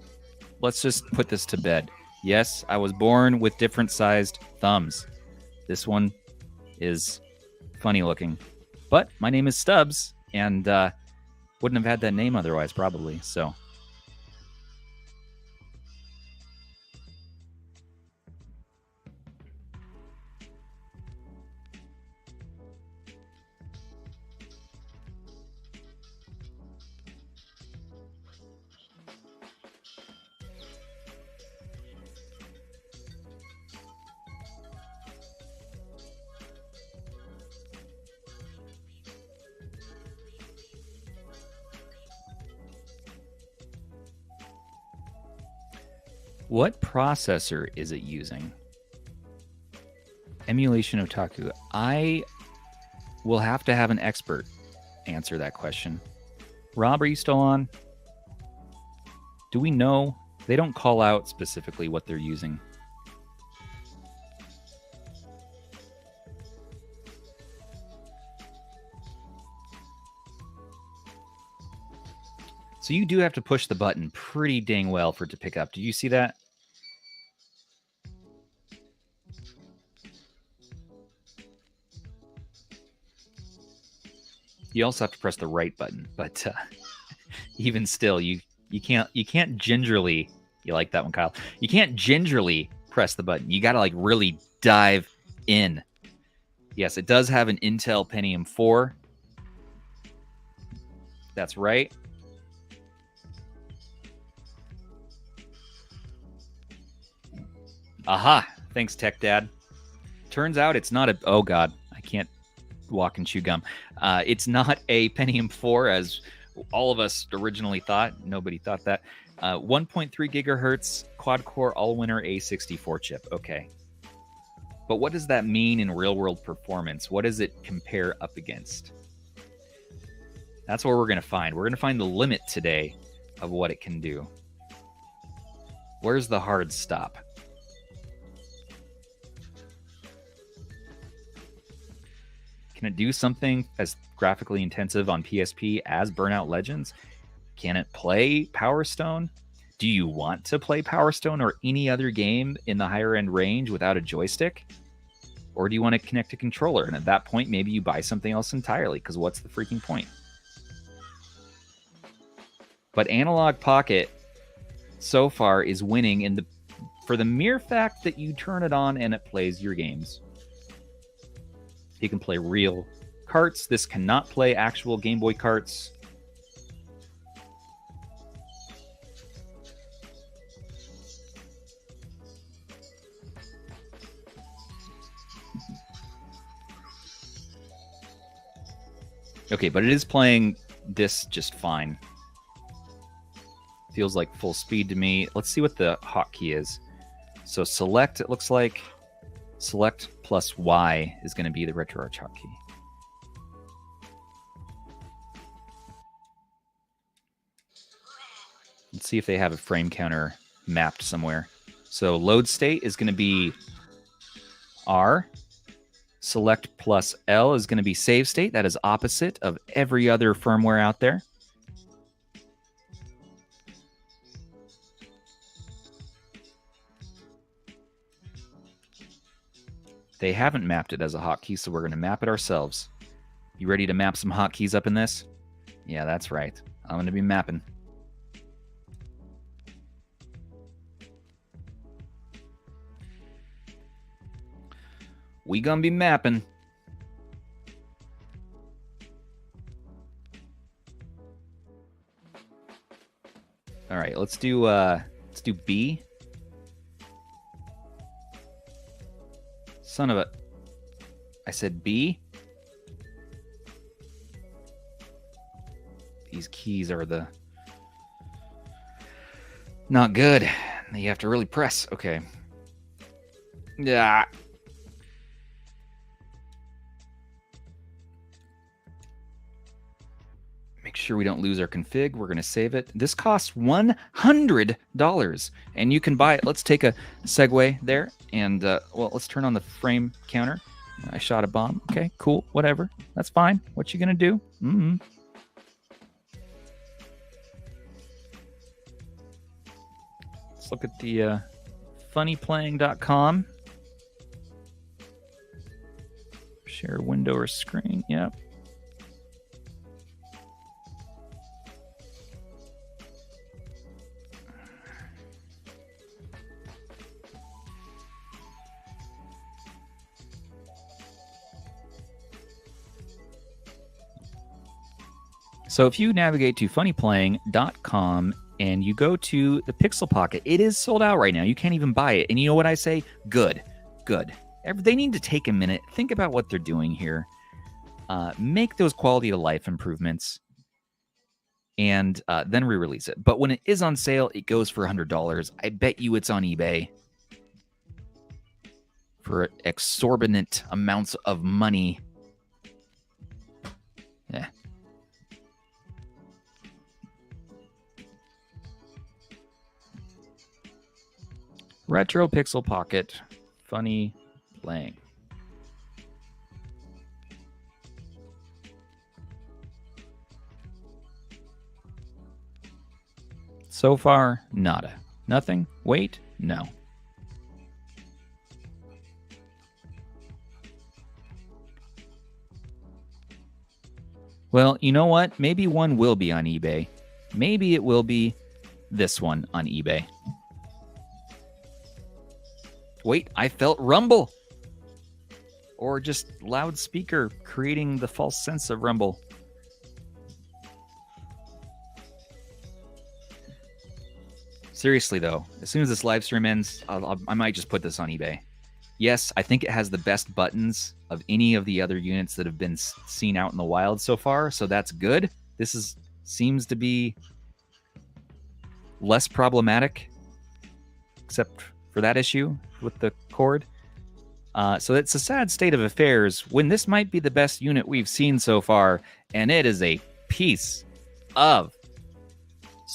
put this to bed. Yes, I was born with different sized thumbs. This one is funny looking. But my name is Stubbs, and wouldn't have had that name otherwise, probably. So. What processor is it using? Emulation Otaku. I will have to have an expert answer that question. Rob, are you still on? Do we know? They don't call out specifically what they're using. So you do have to push the button pretty dang well for it to pick up. Did you see that? You also have to press the right button, but even still, you can't gingerly. You like that one, Kyle? You can't gingerly press the button. You got to like really dive in. Yes, it does have an Intel Pentium 4. That's right. Aha! Thanks, Tech Dad. Turns out it's not a. Oh God, I can't walk and chew gum. It's not a Pentium 4 as all of us originally thought. Nobody thought that. 1.3 gigahertz quad-core all-winner A64 chip. Okay. But what does that mean in real-world performance? What does it compare up against? That's what we're going to find. We're going to find the limit today of what it can do. Where's the hard stop? Can it do something as graphically intensive on PSP as Burnout Legends? Can it play Power Stone? Do you want to play Power Stone or any other game in the higher end range without a joystick? Or do you want to connect a controller? And at that point, maybe you buy something else entirely, because what's the freaking point? But Analog Pocket so far is winning for the mere fact that you turn it on and it plays your games. You can play real carts. This cannot play actual Game Boy carts. Okay, but it is playing this just fine. Feels like full speed to me. Let's see what the hotkey is. So select, it looks like select plus Y is going to be the RetroArch hotkey. Let's see if they have a frame counter mapped somewhere. So load state is going to be R. Select plus L is going to be save state. That is opposite of every other firmware out there. They haven't mapped it as a hotkey, so we're going to map it ourselves. You ready to map some hotkeys up in this? Yeah, that's right. I'm going to be mapping. We gonna be mapping. All right, let's do B. Son of a... I said B. These keys are the... not good. You have to really press. Okay. Yeah. Make sure we don't lose our config. We're going to save it. This costs $100, and you can buy it. Let's take a segue there, and, well, let's turn on the frame counter. I shot a bomb. Okay, cool, whatever. That's fine. What you going to do? Let's look at the funnyplaying.com. Share window or screen. Yep. So if you navigate to funnyplaying.com and you go to the Pixel Pocket, it is sold out right now. You can't even buy it. And you know what I say? Good. Good. They need to take a minute, think about what they're doing here, make those quality of life improvements, and then re-release it. But when it is on sale, it goes for $100. I bet you it's on eBay for exorbitant amounts of money. Yeah. Retro Pixel Pocket, Funny Playing. So far, nada. Nothing? Wait? No. Well, you know what? Maybe one will be on eBay. Maybe it will be this one on eBay. Wait, I felt rumble. Or just loudspeaker creating the false sense of rumble. Seriously, though, as soon as this live stream ends, I might just put this on eBay. Yes, I think it has the best buttons of any of the other units that have been seen out in the wild so far, so that's good. This seems to be less problematic, except for that issue with the cord. So it's a sad state of affairs when this might be the best unit we've seen so far, and it is a piece of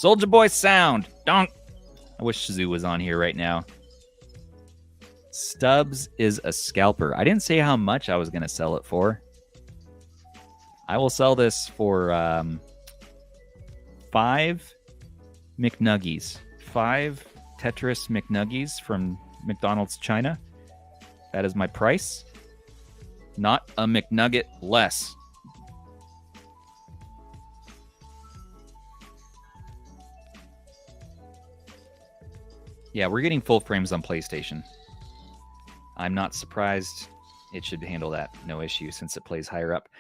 Soulja Boy sound. Donk. I wish Shazoo was on here right now. Stubbs is a scalper. I didn't say how much I was going to sell it for. I will sell this for 5 McNuggies. 5 Tetris McNuggies from McDonald's China. That is my price. Not a McNugget less. Yeah, we're getting full frames on PlayStation. I'm not surprised. It should handle that. No issue since it plays higher up.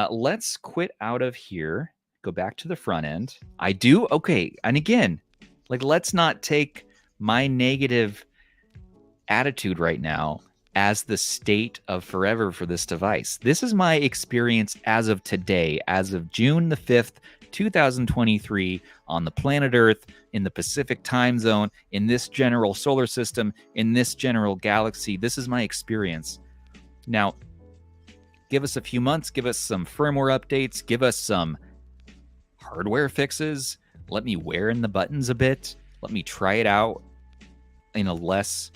Let's quit out of here. Go back to the front end. I do? Okay. And again, like, let's not take my negative attitude right now as the state of forever for this device. This is my experience as of today, as of June the 5th, 2023, on the planet Earth, in the Pacific time zone, in this general solar system, in this general galaxy. This is my experience. Now, give us a few months, give us some firmware updates, give us some hardware fixes, let me wear in the buttons a bit, let me try it out in a less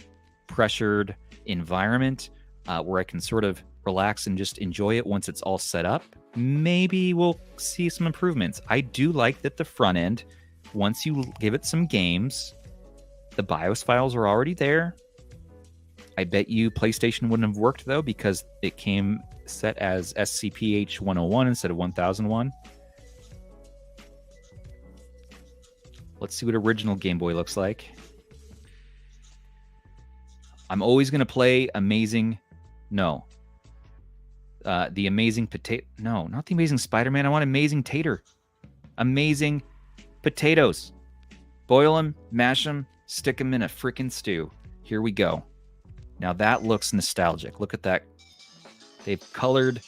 pressured environment where I can sort of relax and just enjoy it once it's all set up. Maybe we'll see some improvements. I do like that the front end, once you give it some games, the BIOS files are already there. I bet you PlayStation wouldn't have worked, though, because it came set as SCPH 101 instead of 1001. Let's see what original Game Boy looks like. I'm always going to play amazing No. The Amazing Potato. No, not the Amazing Spider-Man. I want Amazing Tater. Amazing potatoes. Boil them, mash them, stick them in a frickin' stew. Here we go. Now that looks nostalgic. Look at that. They've colored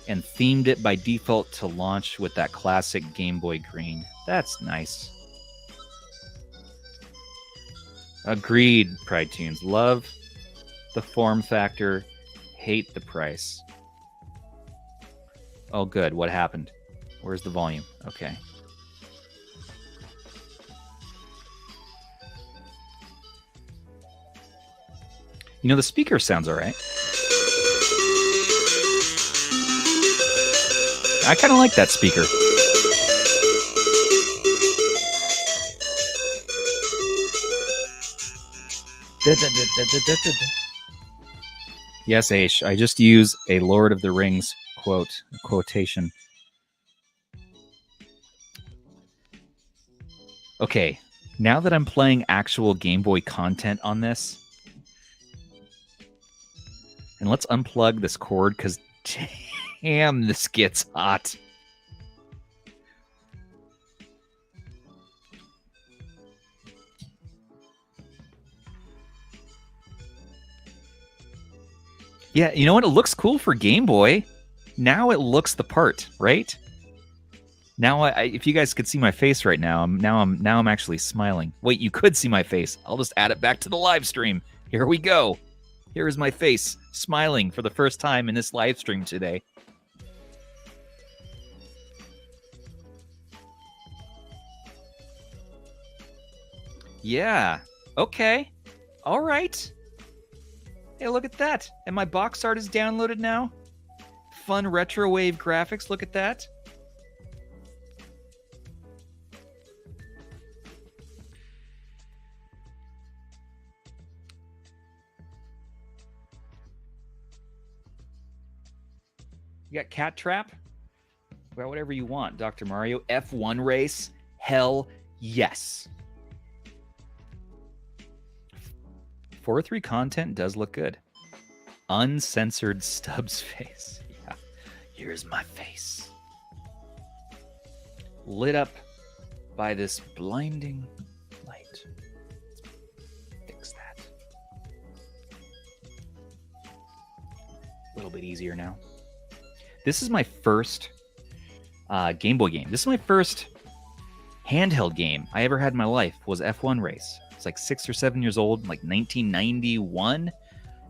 and themed it by default to launch with that classic Game Boy green. That's nice. Agreed, Pride Tunes. Love the form factor, hate the price. Oh, good. What happened? Where's the volume? Okay. You know, the speaker sounds all right. I kind of like that speaker. Yes, Aish, I just use a Lord of the Rings quotation. Okay, now that I'm playing actual Game Boy content on this, and let's unplug this cord because damn, this gets hot. Yeah, you know what? It looks cool for Game Boy. Now it looks the part, right? Now, if you guys could see my face right now, I'm actually smiling. Wait, you could see my face. I'll just add it back to the live stream. Here we go. Here is my face, smiling for the first time in this live stream today. Yeah. Okay. All right. Hey, look at that. And my box art is downloaded now. Fun retro wave graphics. Look at that. You got Cat Trap? Well, whatever you want, Dr. Mario. F1 race? Hell yes. 4.3 content does look good. Uncensored Stubbs face. Yeah. Here's my face. Lit up by this blinding light. Let's fix that. A little bit easier now. This is my first Game Boy game. This is my first handheld game I ever had in my life was F1 Race. It's like 6 or 7 years old, like 1991,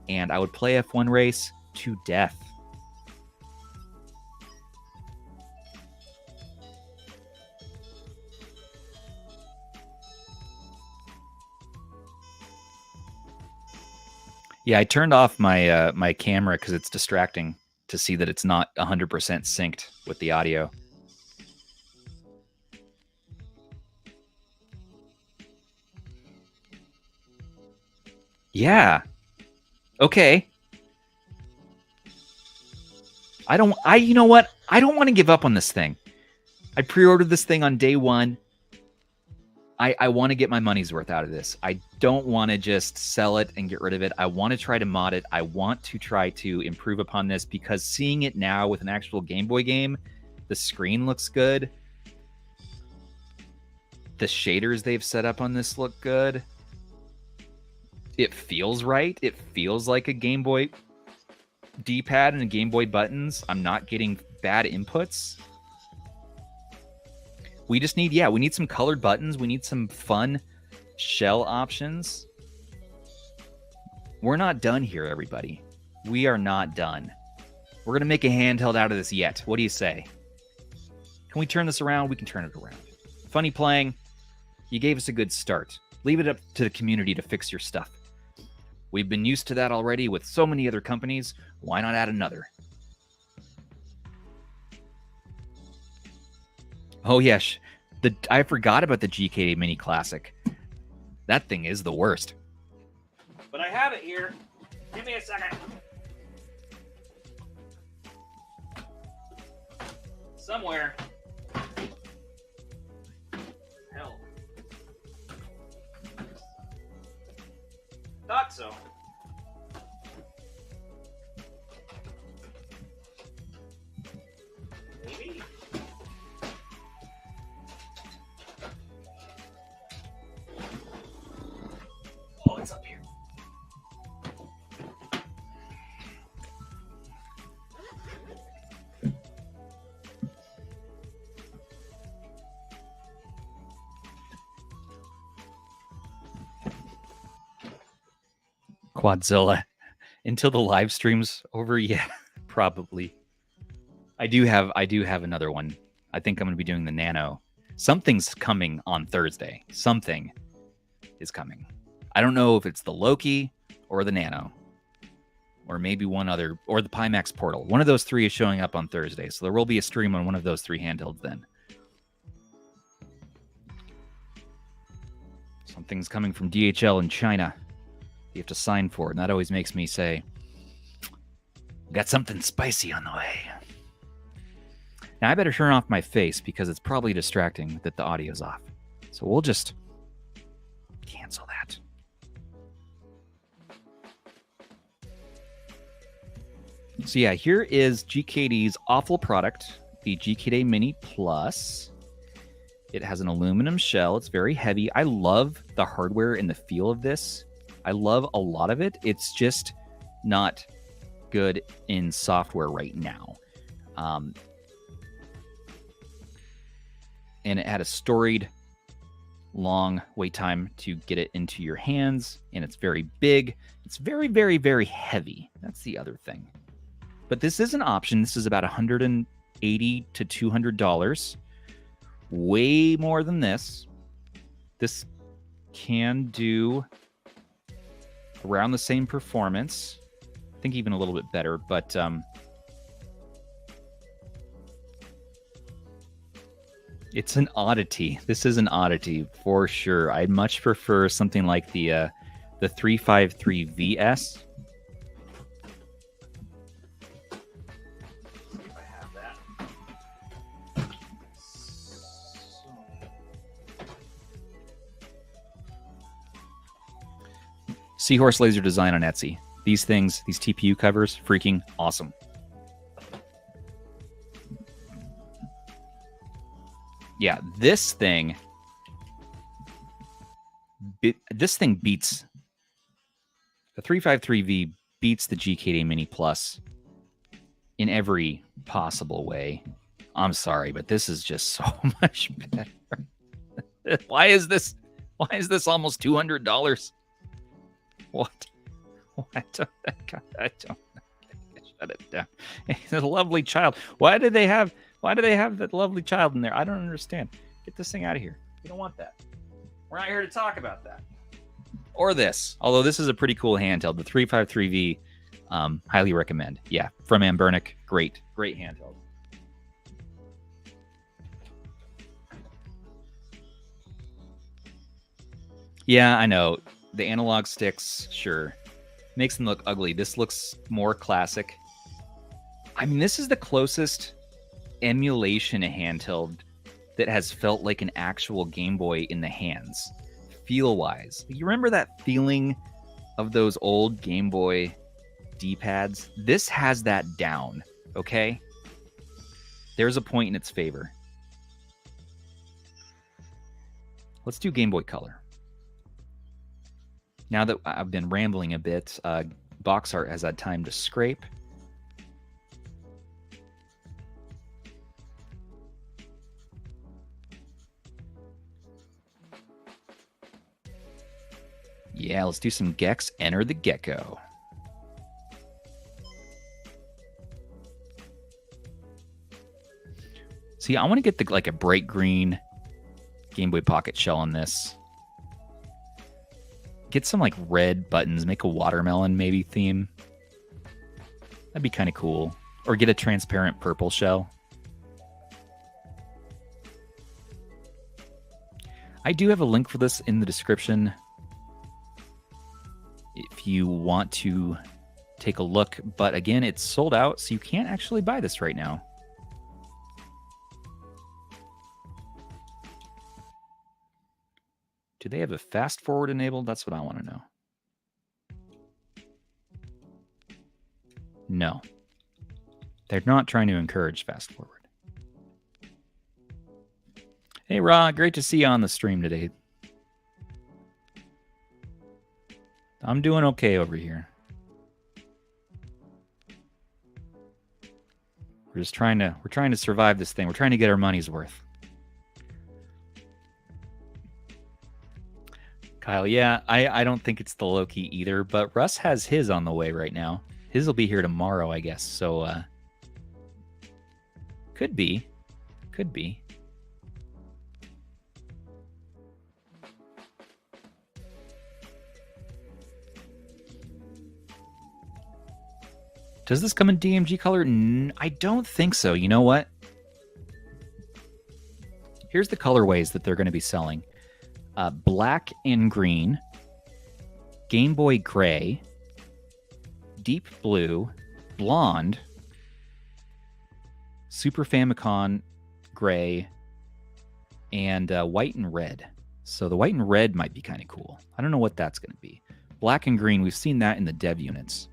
and I would play F1 Race to death. Yeah, I turned off my my camera because it's distracting to see that it's not 100% synced with the audio. Yeah. Okay. You know what? I don't want to give up on this thing. I pre-ordered this thing on day one. I want to get my money's worth out of this. I don't want to just sell it and get rid of it. I want to try to mod it. I want to try to improve upon this because seeing it now with an actual Game Boy game, the screen looks good. The shaders they've set up on this look good. It feels right. It feels like a Game Boy D-pad and a Game Boy buttons. I'm not getting bad inputs. We just need, we need some colored buttons. We need some fun shell options. We're not done here, everybody. We are not done. We're going to make a handheld out of this yet. What do you say? Can we turn this around? We can turn it around. Funny Playing, you gave us a good start. Leave it up to the community to fix your stuff. We've been used to that already with so many other companies. Why not add another? Oh, yes. I forgot about the GKD Mini Classic. That thing is the worst. But I have it here. Give me a second. Somewhere. Hell. Thought so. Quadzilla until the live stream's over. Yeah, probably. I do have another one. I think I'm going to be doing the Nano. Something's coming on Thursday. Something is coming. I don't know if it's the Loki or the Nano, or maybe one other, or the Pimax Portal. One of those three is showing up on Thursday, so there will be a stream on one of those three handhelds then. Something's coming from DHL in China. You have to sign for it, and that always makes me say, got something spicy on the way. Now, I better turn off my face because it's probably distracting that the audio's off. So we'll just cancel that. So yeah, here is GKD's awful product, the GKD Mini Plus. It has an aluminum shell. It's very heavy. I love the hardware and the feel of this. I love a lot of it. It's just not good in software right now. And it had a storied long wait time to get it into your hands, and it's very big. It's very, very, very heavy. That's the other thing. But this is an option. This is about $180 to $200. Way more than this. This can do around the same performance. I think even a little bit better, but it's an oddity. This is an oddity for sure. I'd much prefer something like the 353VS. Seahorse laser design on Etsy. These things, these TPU covers, freaking awesome. Yeah, this thing beats the 353V beats the GKD Mini Plus in every possible way. I'm sorry, but this is just so much better. Why is this almost $200? What? I don't know. Shut it down. It's a lovely child. Why do they have that lovely child in there? I don't understand. Get this thing out of here. We don't want that. We're not here to talk about that. Or this. Although this is a pretty cool handheld. The 353V, highly recommend. Yeah, from Ambernic. Great handheld. Yeah, I know. The analog sticks, sure. Makes them look ugly. This looks more classic. I mean, this is the closest emulation handheld that has felt like an actual Game Boy in the hands, feel-wise. You remember that feeling of those old Game Boy D-pads? This has that down, okay? There's a point in its favor. Let's do Game Boy Color. Now that I've been rambling a bit, box art has had time to scrape. Yeah, let's do some Gex. Enter the Gecko. See, I want to get like a bright green Game Boy Pocket shell on this. Get some like red buttons, make a watermelon maybe theme. That'd be kind of cool. Or get a transparent purple shell. I do have a link for this in the description if you want to take a look. But again, it's sold out, so you can't actually buy this right now. Do they have a fast forward enabled? That's what I want to know. No. They're not trying to encourage fast forward. Hey, Ra, great to see you on the stream today. I'm doing okay over here. We're trying to survive this thing. We're trying to get our money's worth. Kyle, yeah, I don't think it's the Loki either, but Russ has his on the way right now. His will be here tomorrow, I guess. So could be. Could be. Does this come in DMG color? I don't think so. You know what? Here's the colorways that they're going to be selling. Black and green, Game Boy gray, deep blue, blonde, Super Famicom gray, and white and red. So the white and red might be kind of cool. I don't know what that's going to be. Black and green, we've seen that in the dev units.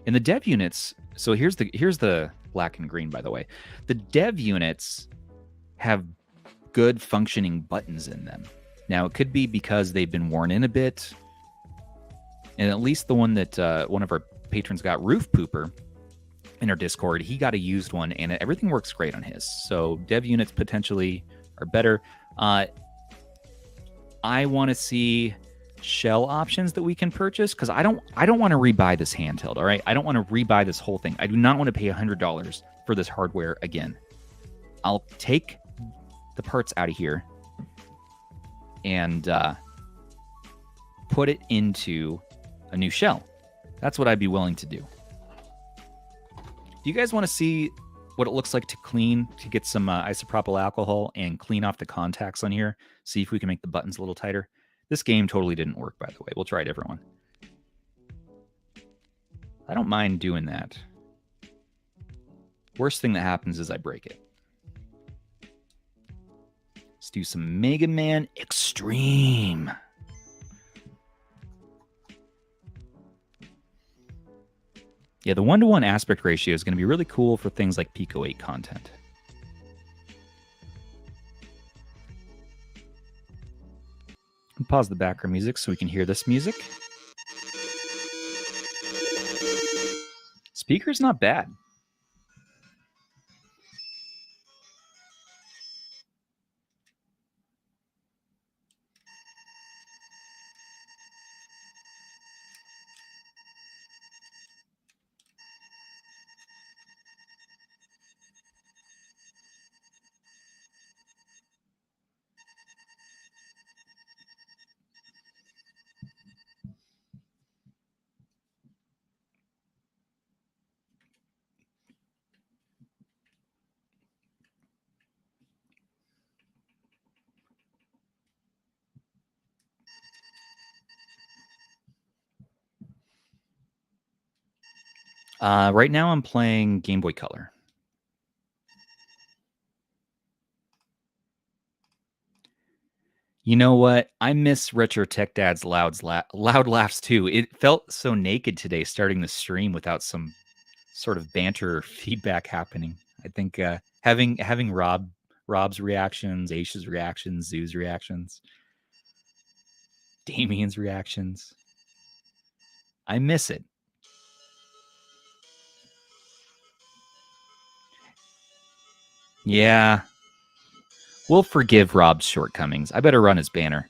In the dev units, so here's the black and green, by the way. The dev units have good functioning buttons in them. Now, it could be because they've been worn in a bit. And at least the one that one of our patrons got, Roof Pooper, in our Discord, he got a used one, and everything works great on his. So dev units potentially are better. I want to see shell options that we can purchase, because I don't want to rebuy this handheld, all right? I don't want to rebuy this whole thing. I do not want to pay $100 for this hardware again. I'll take the parts out of here and put it into a new shell. That's what I'd be willing to do. Do you guys want to see what it looks like to clean, to get some isopropyl alcohol and clean off the contacts on here? See if we can make the buttons a little tighter. This game totally didn't work, by the way. We'll try a different one. I don't mind doing that. Worst thing that happens is I break it. Let's do some Mega Man Extreme. Yeah, the 1:1 aspect ratio is going to be really cool for things like Pico 8 content. Pause the background music so we can hear this music. Speaker's not bad. Right now I'm playing Game Boy Color. You know what? I miss Retro Tech Dad's loud laughs too. It felt so naked today starting the stream without some sort of banter or feedback happening. I think having Rob's reactions, Aisha's reactions, Zoo's reactions, Damien's reactions. I miss it. Yeah. We'll forgive Rob's shortcomings. I better run his banner.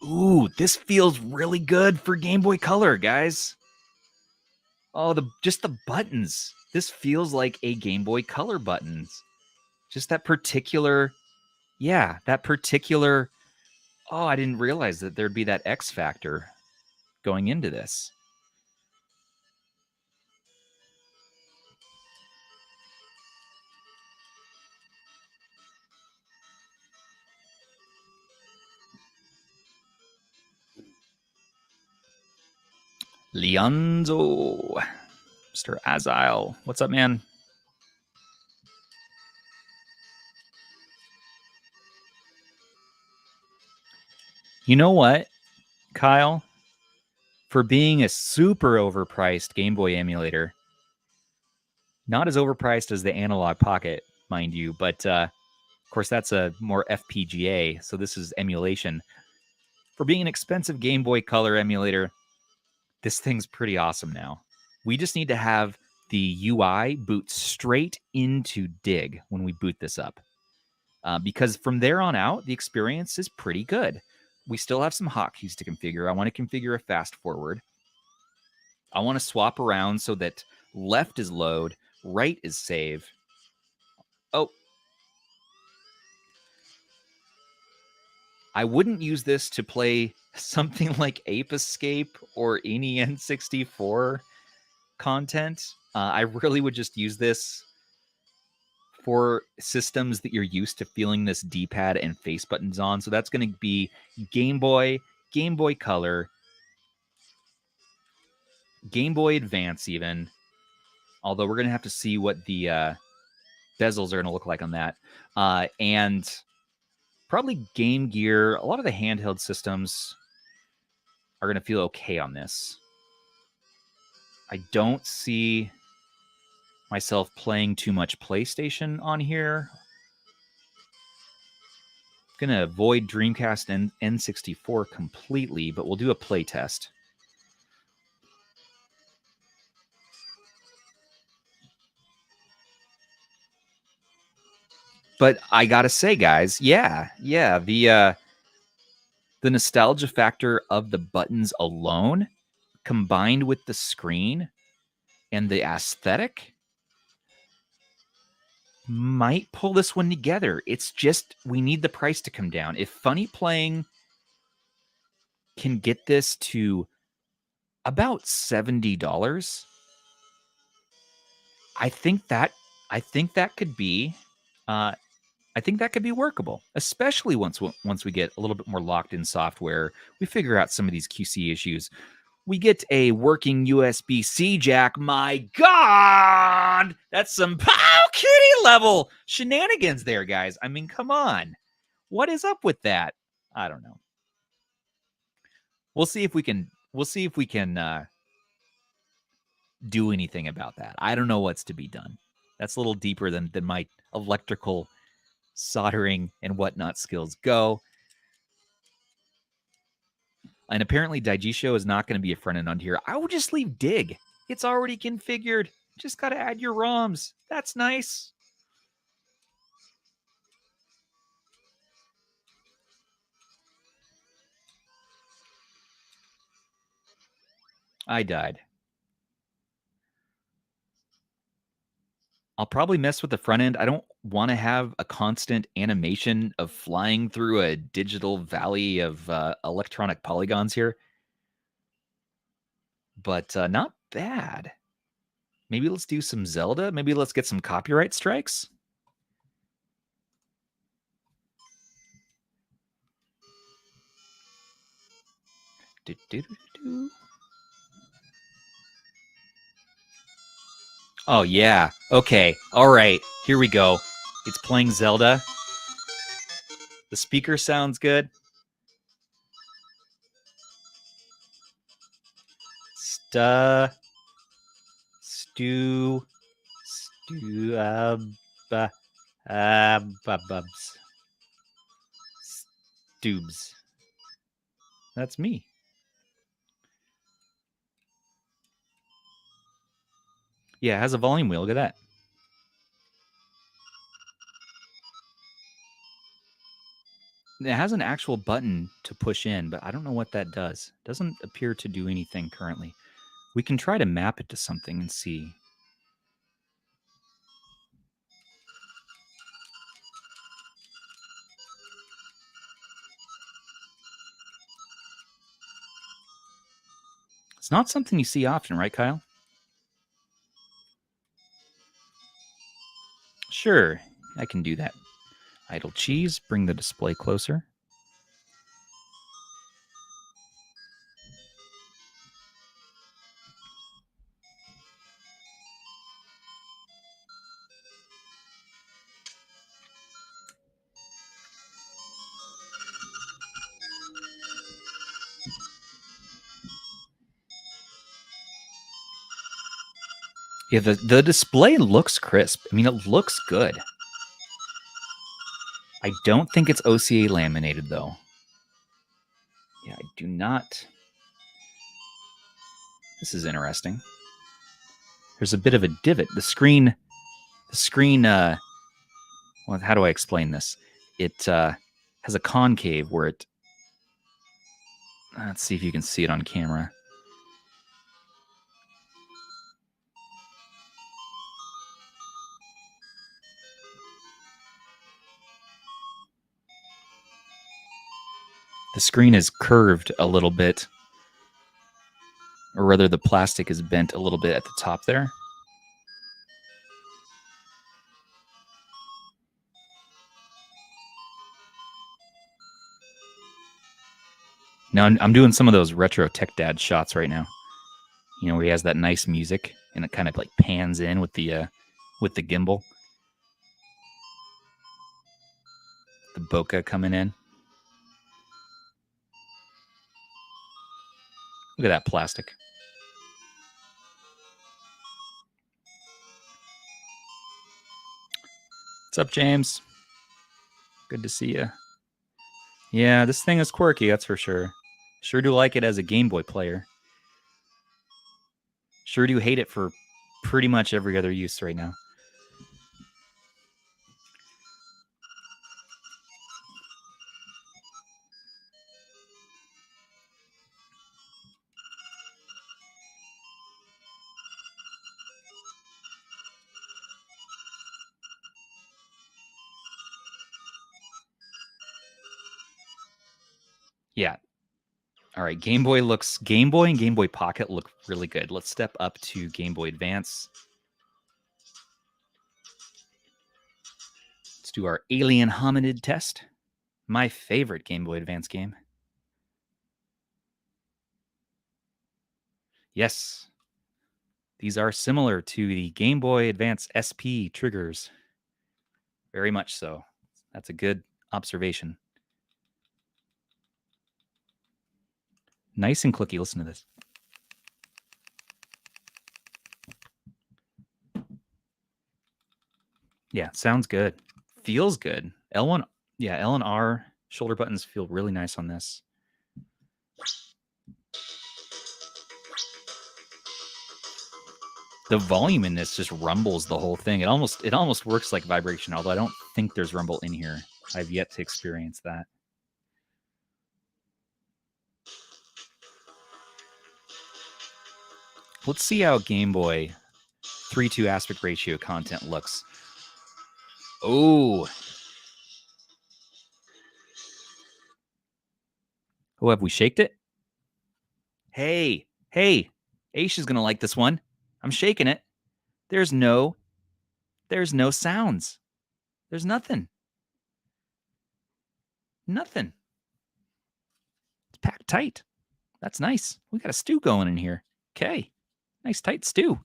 Ooh, this feels really good for Game Boy Color, guys. Oh, just the buttons. This feels like a Game Boy Color buttons. Just that particular, yeah, that particular. Oh, I didn't realize that there'd be that X factor going into this. Leonzo, Mr. Azile, what's up, man? You know what, Kyle? For being a super overpriced Game Boy emulator, not as overpriced as the Analog Pocket, mind you, but of course that's a more FPGA, so this is emulation. For being an expensive Game Boy Color emulator, this thing's pretty awesome now. We just need to have the UI boot straight into Dig when we boot this up. Because from there on out, the experience is pretty good. We still have some hotkeys to configure. I want to configure a fast forward. I want to swap around so that left is load, right is save. Oh. I wouldn't use this to play something like Ape Escape or any N64 content. I really would just use this for systems that you're used to feeling this D-pad and face buttons on. So that's going to be Game Boy, Game Boy Color, Game Boy Advance even. Although we're going to have to see what the bezels are going to look like on that. And probably Game Gear. A lot of the handheld systems are going to feel okay on this. I don't see myself playing too much PlayStation on here. I'm going to avoid Dreamcast and N64 completely, but we'll do a play test. But I got to say, guys, yeah, the nostalgia factor of the buttons alone, combined with the screen and the aesthetic, might pull this one together. It's just, we need the price to come down. If Funnyplaying can get this to about $70, I think that could be workable, especially once we get a little bit more locked in software. We figure out some of these QC issues. We get a working USB-C jack. My God, that's some Pow Kitty level shenanigans there, guys. I mean, come on. What is up with that? I don't know. We'll see if we can do anything about that. I don't know what's to be done. That's a little deeper than my electrical soldering and whatnot skills go. And apparently Daigisho is not going to be a front end on here. I would just leave Dig. It's already configured. Just got to add your ROMs. That's nice. I died. I'll probably mess with the front end. I don't want to have a constant animation of flying through a digital valley of electronic polygons here. But not bad. Maybe let's do some Zelda. Maybe let's get some copyright strikes. Oh, yeah. Okay. All right. Here we go. It's playing Zelda. The speaker sounds good. Stubs. That's me. Yeah, it has a volume wheel. Look at that. It has an actual button to push in, but I don't know what that does. It doesn't appear to do anything currently. We can try to map it to something and see. It's not something you see often, right, Kyle? Sure, I can do that. Idle cheese, bring the display closer. Yeah, the display looks crisp. I mean, it looks good. I don't think it's OCA laminated, though. Yeah, I do not. This is interesting. There's a bit of a divot. The screen, well, how do I explain this? It has a concave where it, let's see if you can see it on camera. The screen is curved a little bit, or rather the plastic is bent a little bit at the top there. Now I'm doing some of those retro tech dad shots right now. You know, where he has that nice music and it kind of like pans in with the gimbal. The bokeh coming in. Look at that plastic. What's up, James? Good to see you. Yeah, this thing is quirky, that's for sure. Sure do like it as a Game Boy player. Sure do hate it for pretty much every other use right now. Yeah. All right, Game Boy and Game Boy Pocket look really good. Let's step up to Game Boy Advance. Let's do our Alien Hominid test. My favorite Game Boy Advance game. Yes. These are similar to the Game Boy Advance SP triggers. Very much so. That's a good observation. Nice and clicky. Listen to this. Yeah, sounds good. Feels good. L1, yeah, L and R shoulder buttons feel really nice on this. The volume in this just rumbles the whole thing. It almost works like vibration, although I don't think there's rumble in here. I've yet to experience that. Let's see how Game Boy 3:2 aspect ratio content looks. Oh. Oh, have we shaked it? Hey, Aish is going to like this one. I'm shaking it. There's no sounds. There's nothing. Nothing. It's packed tight. That's nice. We got a stew going in here. Okay. Nice tight stew.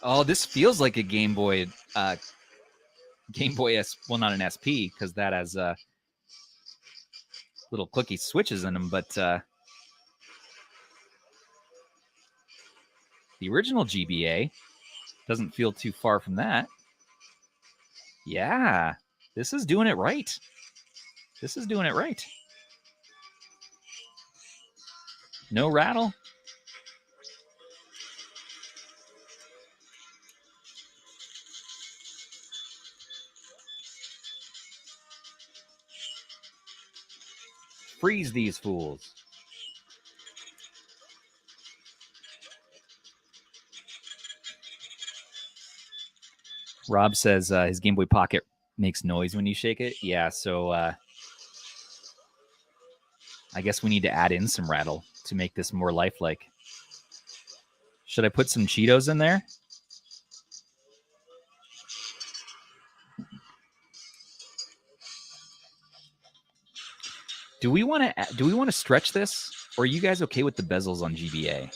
Oh, this feels like a Game Boy Game Boy S, well, not an SP, because that has little clicky switches in them, but the original GBA doesn't feel too far from that. Yeah, this is doing it right. This is doing it right. No rattle. Freeze these fools. Rob says his Game Boy Pocket makes noise when you shake it. Yeah, so I guess we need to add in some rattle to make this more lifelike. Should I put some Cheetos in there? Do we want to stretch this, or are you guys okay with the bezels on GBA?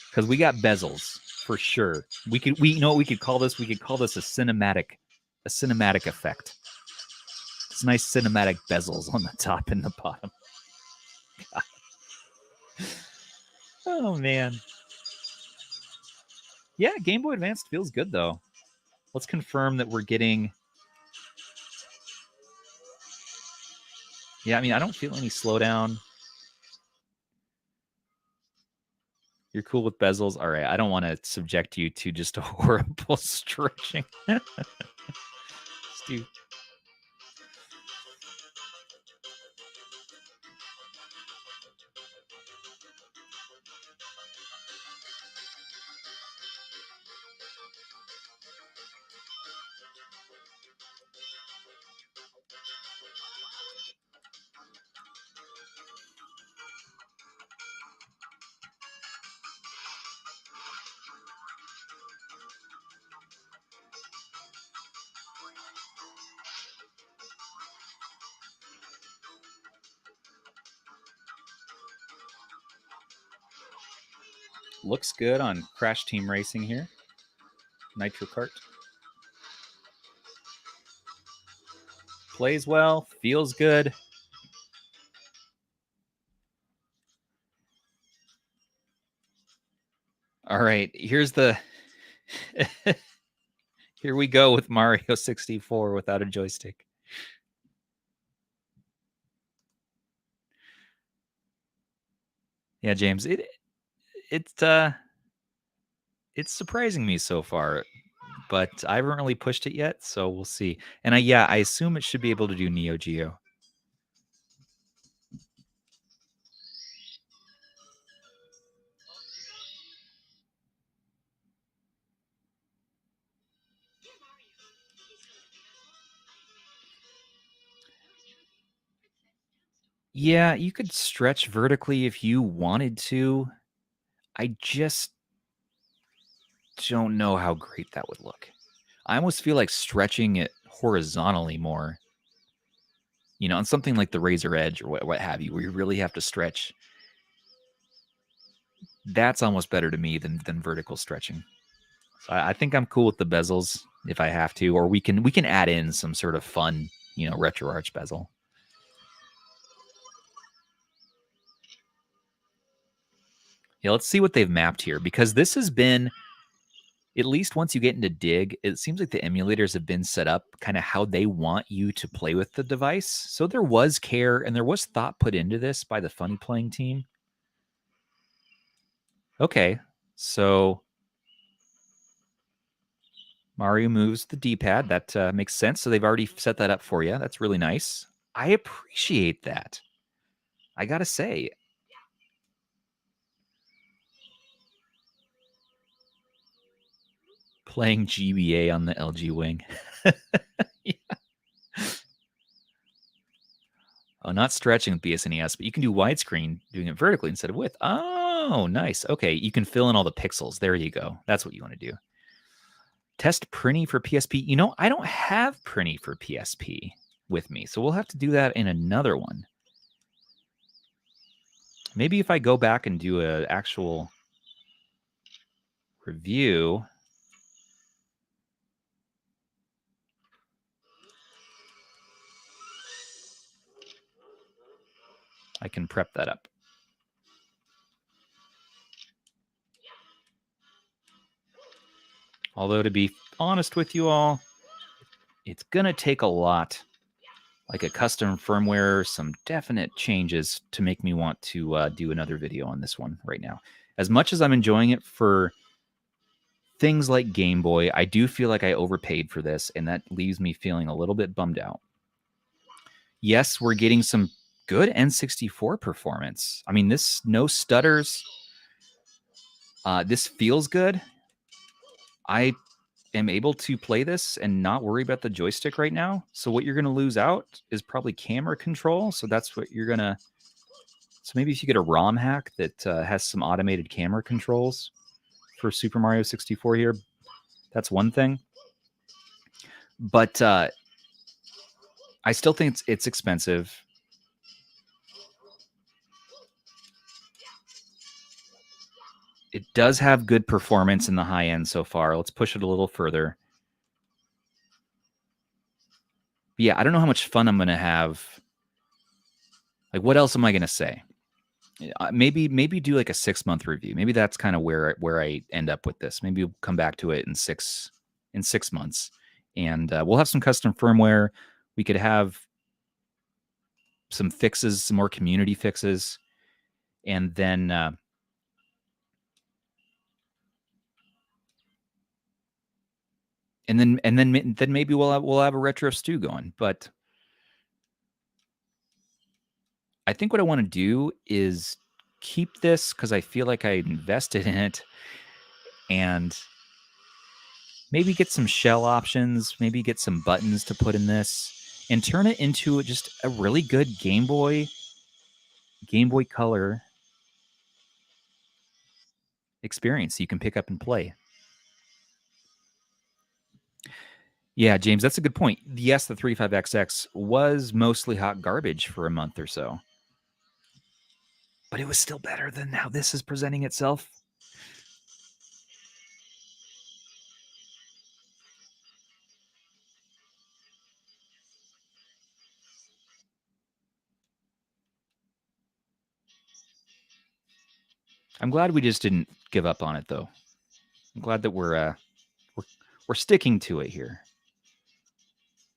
Because we got bezels for sure. We could call this a cinematic a cinematic effect. It's nice cinematic bezels on the top and the bottom. God. Oh, man. Yeah, Game Boy Advance feels good, though. Let's confirm that we're getting... Yeah, I mean, I don't feel any slowdown. You're cool with bezels? All right, I don't want to subject you to just a horrible stretching. Steve. Looks good on Crash Team Racing here. Nitro Kart. Plays well, feels good. All right, here's the... Here we go with Mario 64 without a joystick. Yeah, James, it's surprising me so far, but I haven't really pushed it yet, so we'll see. And I assume it should be able to do Neo Geo. Yeah, you could stretch vertically if you wanted to. I just don't know how great that would look. I almost feel like stretching it horizontally more. You know, on something like the Razor Edge or what have you, where you really have to stretch. That's almost better to me than vertical stretching. So I think I'm cool with the bezels if I have to, or we can add in some sort of fun, you know, retro arch bezel. Yeah, let's see what they've mapped here, because this has been, at least once you get into Dig, it seems like the emulators have been set up kind of how they want you to play with the device. So there was care and there was thought put into this by the Funnyplaying team. Okay, so Mario moves the D-pad. That makes sense. So they've already set that up for you. That's really nice. I appreciate that. I gotta say. Playing GBA on the LG Wing. Yeah. Oh, not stretching with BSNES, but you can do widescreen doing it vertically instead of width. Oh, nice. Okay, you can fill in all the pixels. There you go. That's what you want to do. Test Prinny for PSP. You know, I don't have Prinny for PSP with me, so we'll have to do that in another one. Maybe if I go back and do an actual review. I can prep that up. Although, to be honest with you all, it's going to take a lot, like a custom firmware, some definite changes to make me want to do another video on this one right now. As much as I'm enjoying it for things like Game Boy, I do feel like I overpaid for this, and that leaves me feeling a little bit bummed out. Yes, we're getting some good N64 performance. I mean, this no stutters. This feels good. I am able to play this and not worry about the joystick right now. So what you're going to lose out is probably camera control. So that's what you're going to... So maybe if you get a ROM hack that has some automated camera controls for Super Mario 64 here, that's one thing. But I still think it's expensive. It does have good performance in the high end so far. Let's push it a little further. yeah, I don't know how much fun I'm going to have. Like, what else am I going to say? Maybe do like a 6-month review. Maybe that's kind of where I end up with this. Maybe we'll come back to it in 6 months, and we'll have some custom firmware. We could have some fixes, some more community fixes, and then maybe we'll have a retro stew going. But I think what I want to do is keep this because I feel like I invested in it, and maybe get some shell options, maybe get some buttons to put in this, and turn it into just a really good Game Boy Color experience you can pick up and play. Yeah, James, that's a good point. Yes, the 35XX was mostly hot garbage for a month or so, but it was still better than how this is presenting itself. I'm glad we just didn't give up on it, though. I'm glad that we're sticking to it here.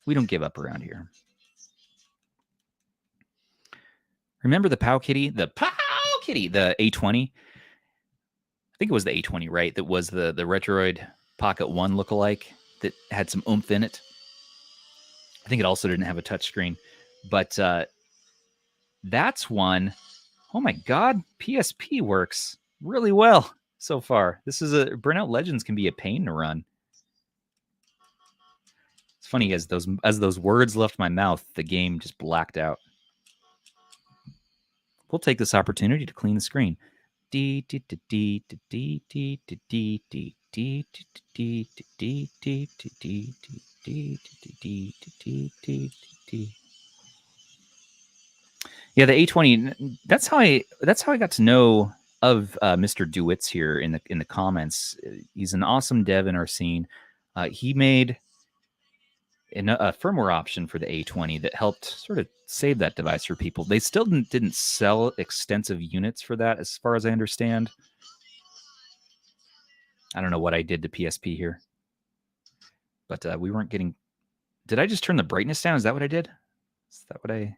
We don't give up around here. Remember the Pow Kitty? The Pow Kitty, the A20? I think it was the A20, right? That was the Retroid Pocket 1 lookalike that had some oomph in it. I think it also didn't have a touchscreen. But that's one. Oh my God, PSP works really well so far. This is Burnout Legends can be a pain to run. It's funny, as those words left my mouth, the game just blacked out. We'll take this opportunity to clean the screen. Yeah, the A20. That's how I got to know of Mr. DeWitt's here in the comments. He's an awesome dev in our scene. He made a firmware option for the A20 that helped sort of save that device for people. They still didn't sell extensive units for that, as far as I understand. I don't know what I did to PSP here, but we weren't getting. Did I just turn the brightness down? Is that what I did? Is that what I?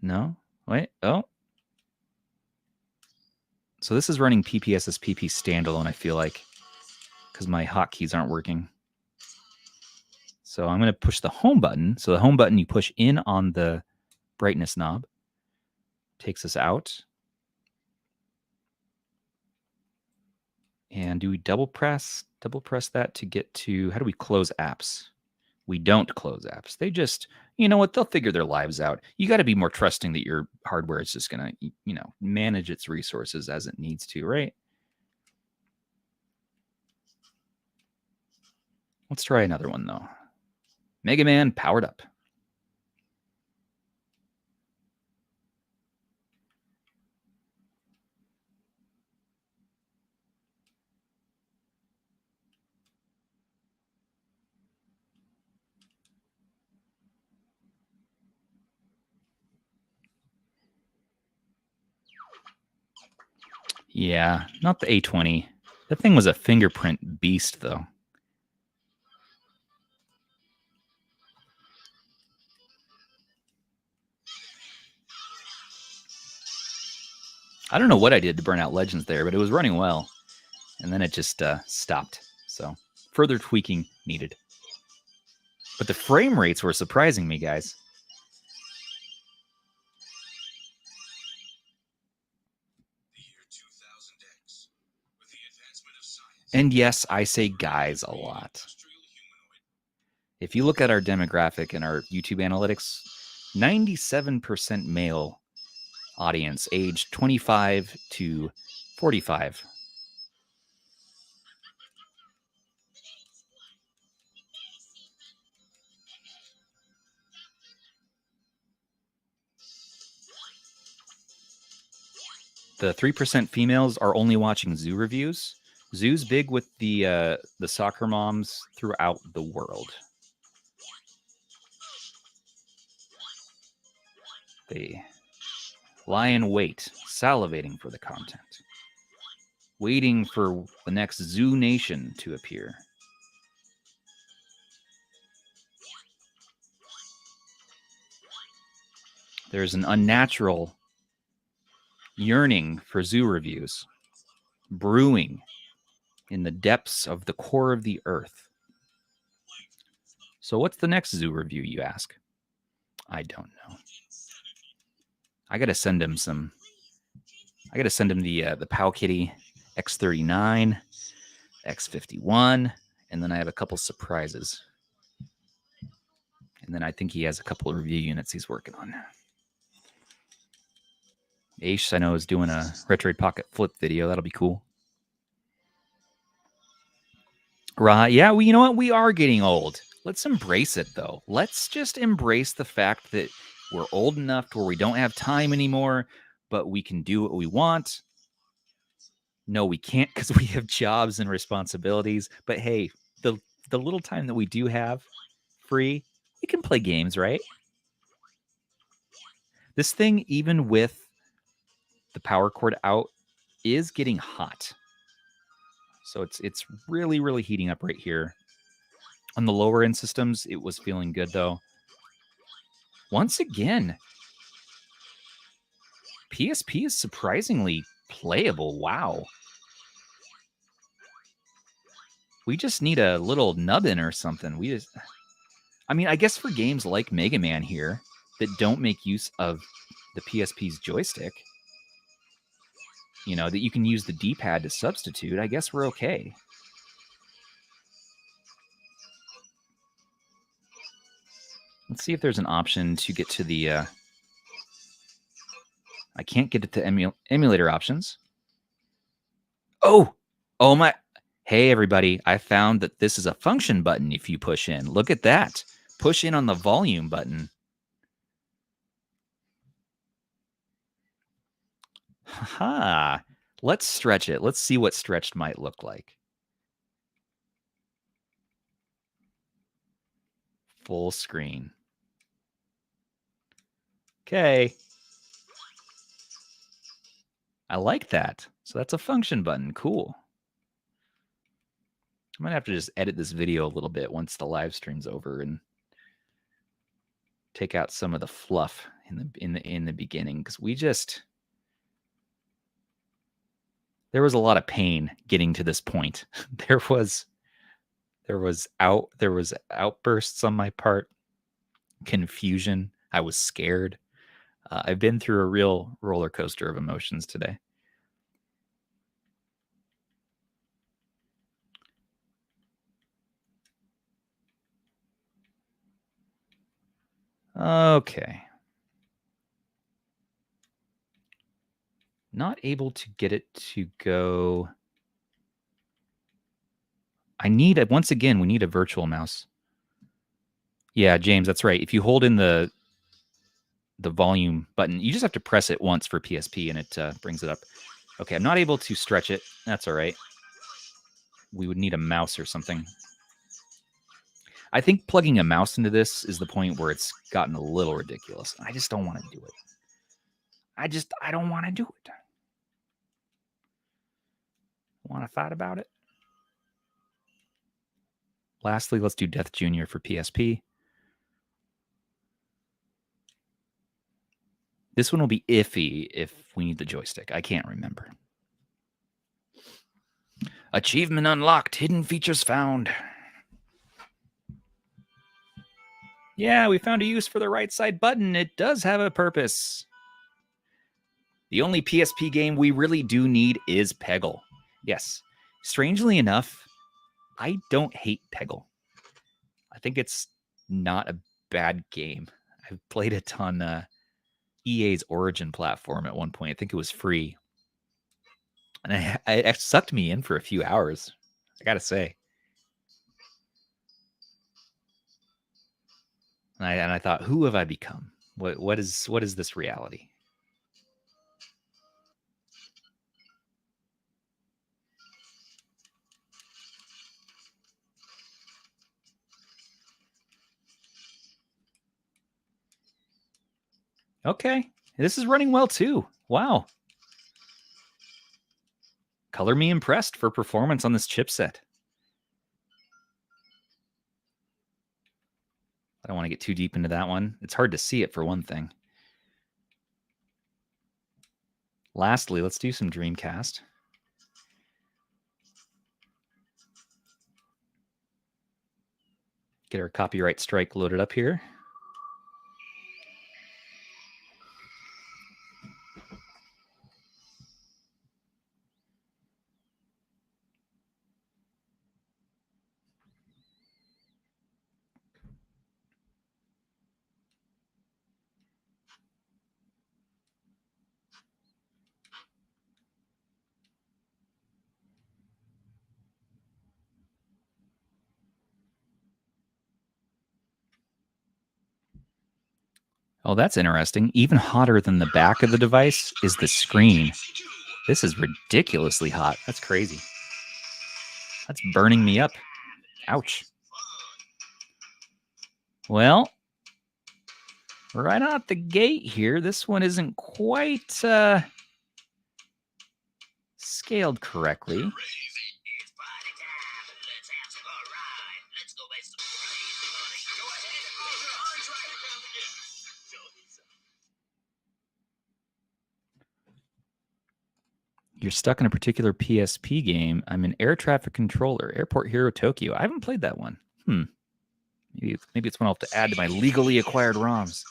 No. Wait. Oh. So this is running PPSSPP standalone, I feel like, because my hotkeys aren't working. So I'm going to push the home button. So the home button you push in on the brightness knob takes us out. And do we double press that to get to, how do we close apps? We don't close apps. They just, you know what, they'll figure their lives out. You got to be more trusting that your hardware is just going to, manage its resources as it needs to, right? Let's try another one, though. Mega Man powered up. Yeah, not the A20. That thing was a fingerprint beast, though. I don't know what I did to Burnout Legends there, but it was running well. And then it just stopped. So further tweaking needed. But the frame rates were surprising me, guys. And yes, I say guys a lot. If you look at our demographic and our YouTube analytics, 97% male audience aged 25 to 45. The 3% females are only watching Zoo reviews. Zoo's big with the soccer moms throughout the world. They lie in wait, salivating for the content, waiting for the next Zoo Nation to appear. There's an unnatural yearning for zoo reviews brewing in the depths of the core of the earth. So what's the next zoo review, you ask? I don't know. I gotta send him the Powkitty X39, X51, and then I have a couple surprises. And then I think he has a couple of review units he's working on. Aish, I know, is doing a Retroid Pocket Flip video. That'll be cool. Right. Yeah, well, you know what? We are getting old. Let's embrace it, though. Let's just embrace the fact that we're old enough to where we don't have time anymore, but we can do what we want. No, we can't because we have jobs and responsibilities. But hey, the little time that we do have free, we can play games, right? This thing, even with the power cord out, is getting hot. So it's really, really heating up right here. On the lower end systems, it was feeling good, though. Once again, PSP is surprisingly playable. Wow. We just need a little nubbin or something. I guess for games like Mega Man here that don't make use of the PSP's joystick, that you can use the D-pad to substitute, I guess we're okay. Let's see if there's an option to get to the... I can't get it to emulator options. Oh my... Hey, everybody, I found that this is a function button if you push in. Look at that. Push in on the volume button. Haha. Let's stretch it. Let's see what stretched might look like. Full screen. Okay. I like that. So that's a function button. Cool. I might have to just edit this video a little bit once the live stream's over and take out some of the fluff in the beginning, because there was a lot of pain getting to this point. There was outbursts on my part, confusion. I was scared. I've been through a real roller coaster of emotions today. Okay. Not able to get it to go. Once again, we need a virtual mouse. Yeah, James, that's right. If you hold in the volume button, you just have to press it once for PSP and it brings it up. Okay, I'm not able to stretch it. That's all right. We would need a mouse or something. I think plugging a mouse into this is the point where it's gotten a little ridiculous. I just don't want to do it. I don't want to do it. Want to fight about it? Lastly, let's do Death Jr. for PSP. This one will be iffy if we need the joystick. I can't remember. Achievement unlocked. Hidden features found. Yeah, we found a use for the right side button. It does have a purpose. The only PSP game we really do need is Peggle. Yes. Strangely enough, I don't hate Peggle. I think it's not a bad game. I've played it on EA's Origin platform at one point. I think it was free. And it sucked me in for a few hours, I gotta say. And I thought, who have I become? What is this reality? Okay. This is running well too. Wow. Color me impressed for performance on this chipset. I don't want to get too deep into that one. It's hard to see it for one thing. Lastly, let's do some Dreamcast. Get our copyright strike loaded up here. Oh, that's interesting. Even hotter than the back of the device is the screen. This is ridiculously hot. That's crazy. That's burning me up. Ouch. Well, right out the gate here, this one isn't quite scaled correctly. You're stuck in a particular PSP game. I'm an air traffic controller, Airport Hero Tokyo. I haven't played that one. Maybe it's one I'll have to add to my legally acquired ROMs.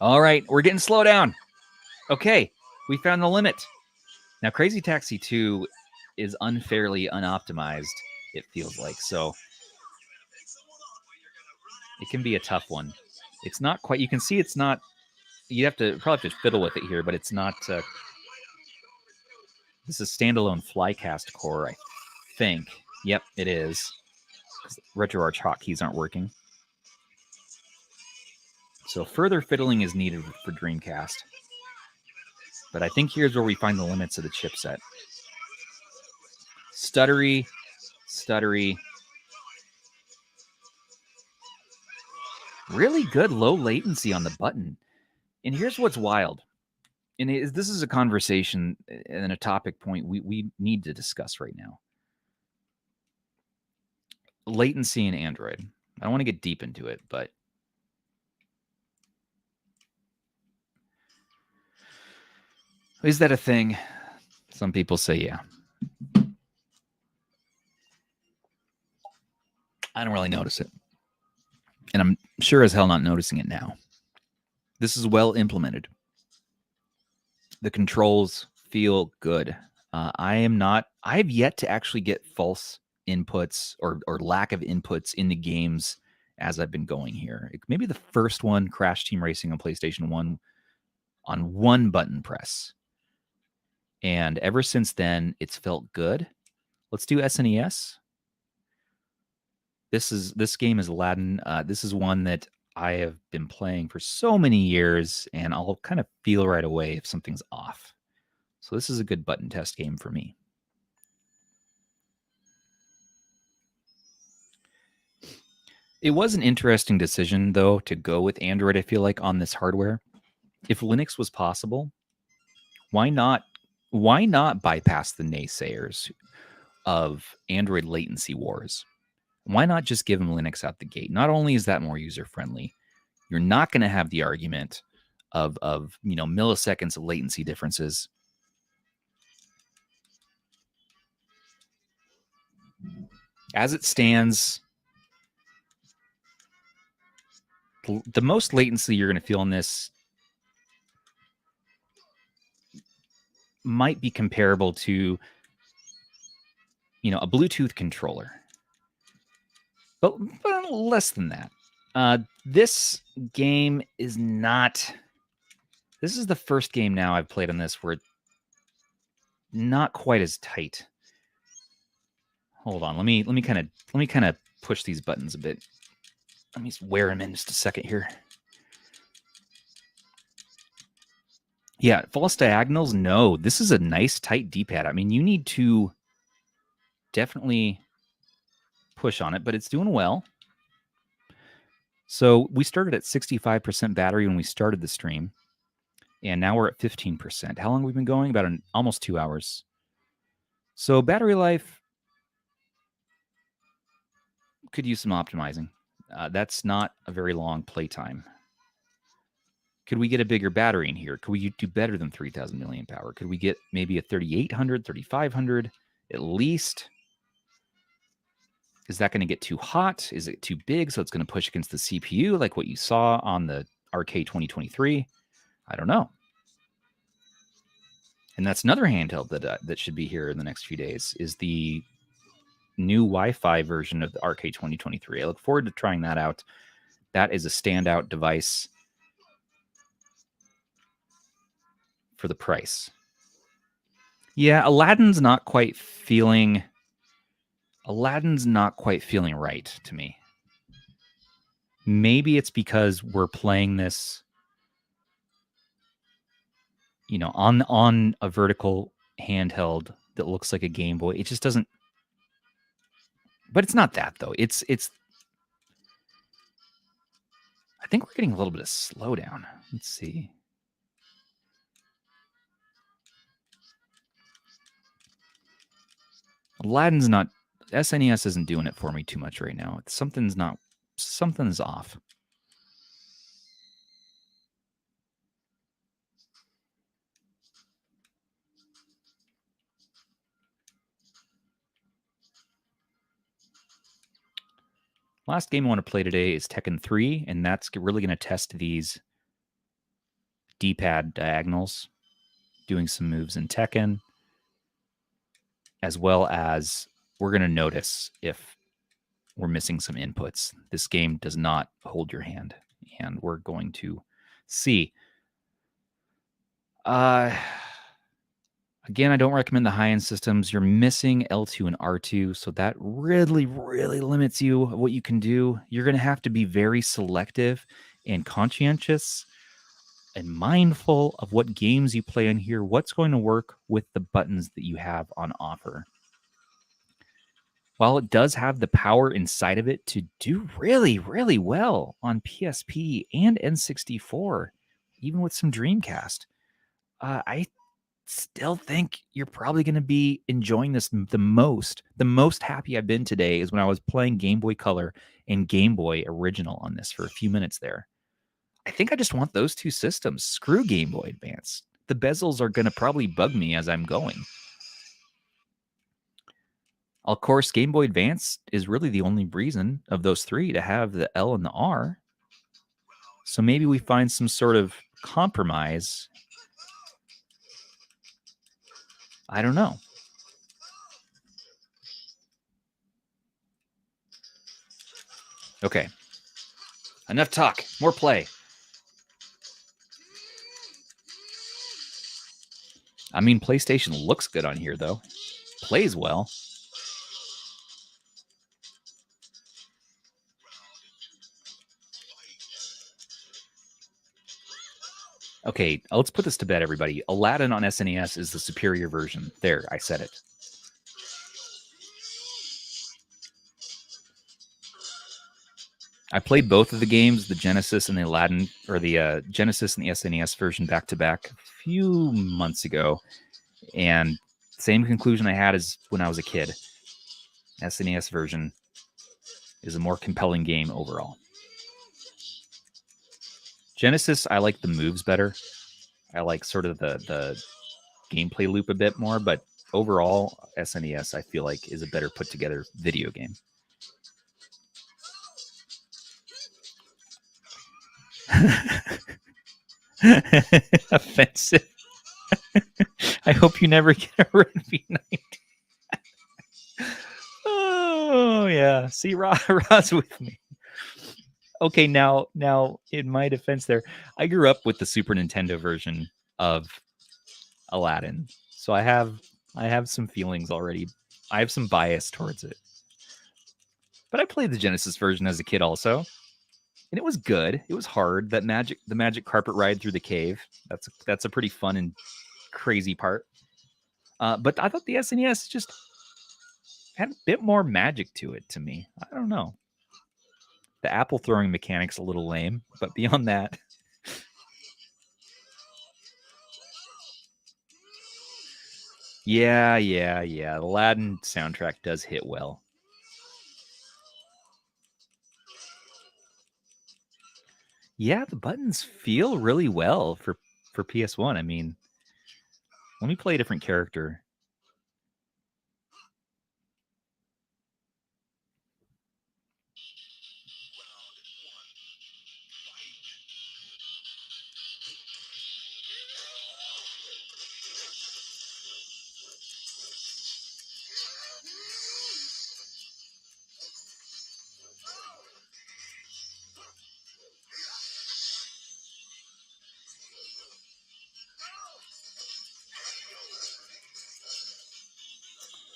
All right, we're getting slow down. Okay, we found the limit. Now, Crazy Taxi 2 is unfairly unoptimized, it feels like. So it can be a tough one. It's not quite, you can see it's not, you have to probably have to fiddle with it here, but it's not, this is standalone Flycast core, I think. Yep, it is. RetroArch hotkeys aren't working. So further fiddling is needed for Dreamcast. But I think here's where we find the limits of the chipset. Stuttery, stuttery. Really good low latency on the button. And here's what's wild. And this is a conversation and a topic point we need to discuss right now. Latency in Android. I don't want to get deep into it, but is that a thing? Some people say yeah. I don't really notice it. And I'm sure as hell not noticing it now. This is well implemented. The controls feel good. I've yet to actually get false inputs or lack of inputs in the games as I've been going here. Maybe the first one, Crash Team Racing on PlayStation 1, on one button press. And ever since then, it's felt good. Let's do SNES. This game is Aladdin. This is one that I have been playing for so many years, and I'll kind of feel right away if something's off. So this is a good button test game for me. It was an interesting decision, though, to go with Android, I feel like, on this hardware. If Linux was possible, why not bypass the naysayers of Android latency wars? Why not just give them Linux out the gate? Not only is that more user-friendly, you're not going to have the argument of milliseconds of latency differences. As it stands, the most latency you're going to feel in this might be comparable to, a Bluetooth controller, but less than that. This game is not. This is the first game now I've played on this where it's not quite as tight. Hold on, let me kind of push these buttons a bit. Let me wear them in just a second here. Yeah, false diagonals. No, this is a nice tight D-pad. I mean, you need to definitely push on it, but it's doing well. So we started at 65% battery when we started the stream, and now we're at 15%. How long have we been going? About almost 2 hours. So battery life could use some optimizing. That's not a very long playtime. Could we get a bigger battery in here? Could we do better than 3,000 milliamp hour? Could we get maybe a 3,800, 3,500 at least? Is that going to get too hot? Is it too big so it's going to push against the CPU like what you saw on the RK 2023? I don't know. And that's another handheld that should be here in the next few days, is the new Wi-Fi version of the RK 2023. I look forward to trying that out. That is a standout device for the price. Yeah, Aladdin's not quite feeling right to me. Maybe it's because we're playing this, on a vertical handheld that looks like a Game Boy. It just doesn't. But it's not that though. It's. I think we're getting a little bit of slowdown. Let's see. Aladdin's not. SNES isn't doing it for me too much right now. Something's off. Last game I want to play today is Tekken 3, and that's really going to test these D-pad diagonals, doing some moves in Tekken, as well as we're going to notice if we're missing some inputs. This game does not hold your hand, and we're going to see. Again, I don't recommend the high-end systems. You're missing L2 and R2, so that really, really limits you what you can do. You're going to have to be very selective and conscientious and mindful of what games you play in here, what's going to work with the buttons that you have on offer. While it does have the power inside of it to do really, really well on PSP and N64, even with some Dreamcast, I still think you're probably going to be enjoying this the most. The most happy I've been today is when I was playing Game Boy Color and Game Boy Original on this for a few minutes there. I think I just want those two systems. Screw Game Boy Advance. The bezels are going to probably bug me as I'm going. Of course, Game Boy Advance is really the only reason of those three to have the L and the R. So maybe we find some sort of compromise. I don't know. Okay. Enough talk. More play. I mean, PlayStation looks good on here, though. Plays well. Okay, let's put this to bed, everybody. Aladdin on SNES is the superior version. There, I said it. I played both of the games, the Genesis and the Aladdin, or the Genesis and the SNES version back to back a few months ago. And same conclusion I had as when I was a kid. SNES version is a more compelling game overall. Genesis, I like the moves better. I like sort of the gameplay loop a bit more, but overall, SNES I feel like is a better put together video game. Offensive. I hope you never get a Red V90. Oh yeah, see, Rod's with me. Okay, now in my defense, there, I grew up with the Super Nintendo version of Aladdin, so I have some feelings already. I have some bias towards it. But I played the Genesis version as a kid also, and it was good. It was hard. The magic carpet ride through the cave. That's a pretty fun and crazy part. But I thought the SNES just had a bit more magic to it to me. I don't know. The apple throwing mechanic's a little lame, but beyond that. Yeah. The Aladdin soundtrack does hit well. Yeah, the buttons feel really well for PS1. I mean, let me play a different character.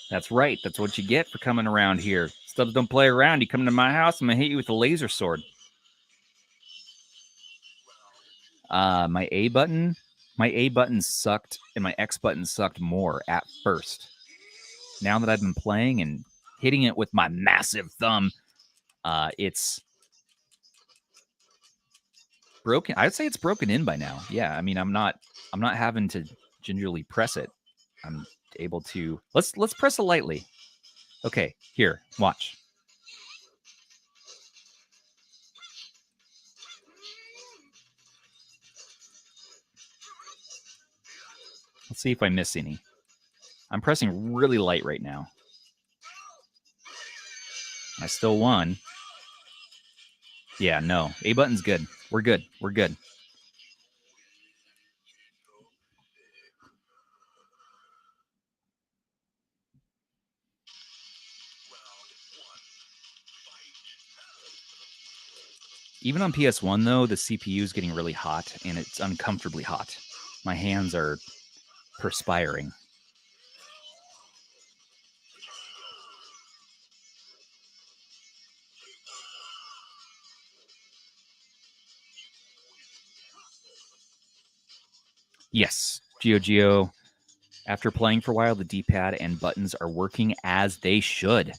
That's right. That's what you get for coming around here. Stubbs don't play around. You come to my house, I'm going to hit you with a laser sword. My A button sucked, and my X button sucked more at first. Now that I've been playing and hitting it with my massive thumb, it's broken. I'd say it's broken in by now. Yeah, I mean, I'm not having to gingerly press it. I'm able to let's press it lightly. Okay, here, watch. Let's see if I miss any. I'm pressing really light right now. I still won. Yeah, no. A button's good. We're good. We're good. Even on PS1, though, the CPU is getting really hot, and it's uncomfortably hot. My hands are perspiring. Yes, Geo. After playing for a while, the D-pad and buttons are working as they should,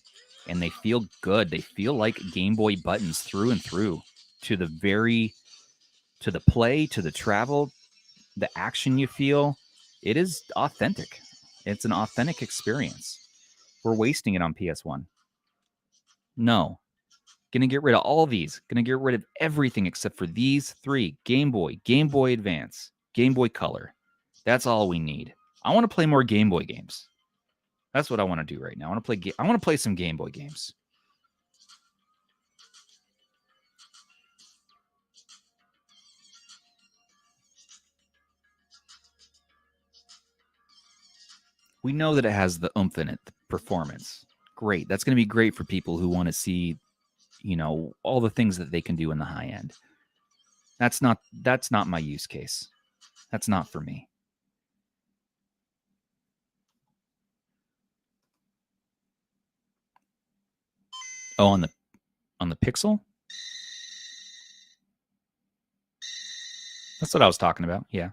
and they feel good. They feel like Game Boy buttons through and through. To the play, to the travel, the action you feel, it is authentic. It's an authentic experience. We're wasting it on PS1. No. Gonna get rid of all these. Gonna get rid of everything except for these three: Game Boy, Game Boy Advance, Game Boy Color. That's all we need. I want to play more Game Boy games. That's what I want to do right now. I want to play some Game Boy games. We know that it has the oomph in it, the performance. Great. That's going to be great for people who want to see, all the things that they can do in the high end. That's not my use case. That's not for me. Oh, on the Pixel? That's what I was talking about. Yeah.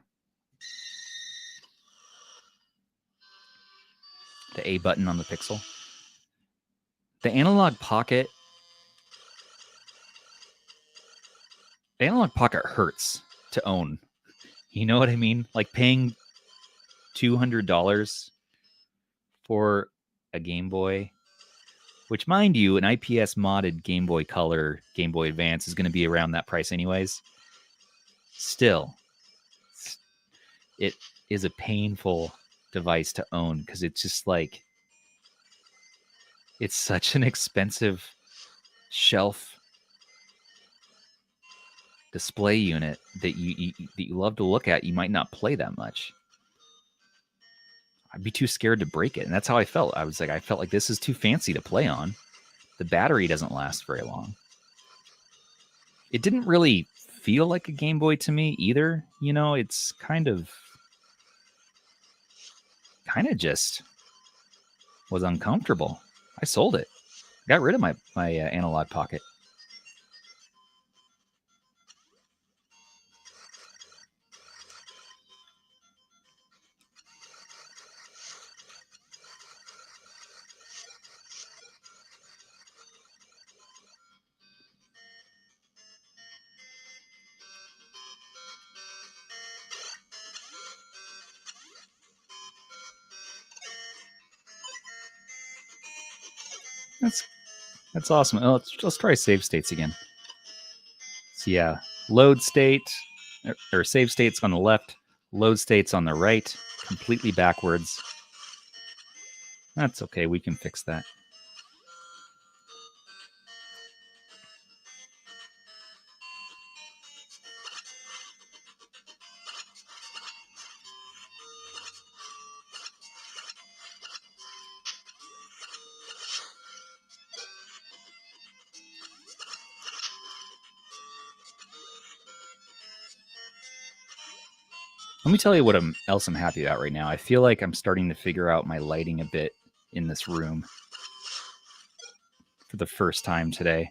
The A button on the Pixel. The Analog Pocket hurts to own. You know what I mean? Like paying $200 for a Game Boy, which, mind you, an IPS modded Game Boy Color, Game Boy Advance is going to be around that price anyways. Still, it is a painful device to own because it's just like, it's such an expensive shelf display unit that you love to look at. You might not play that much. I'd be too scared to break it. And that's how I felt. I felt like this is too fancy to play on. The battery doesn't last very long. It didn't really feel like a Game Boy to me either. It's kind of just was uncomfortable. I sold it. Got rid of my Analog Pocket. That's awesome. Oh, let's try save states again. So yeah, load state or save states on the left, load states on the right, completely backwards. That's okay. We can fix that. Let me tell you what else I'm happy about right now. I feel like I'm starting to figure out my lighting a bit in this room for the first time today.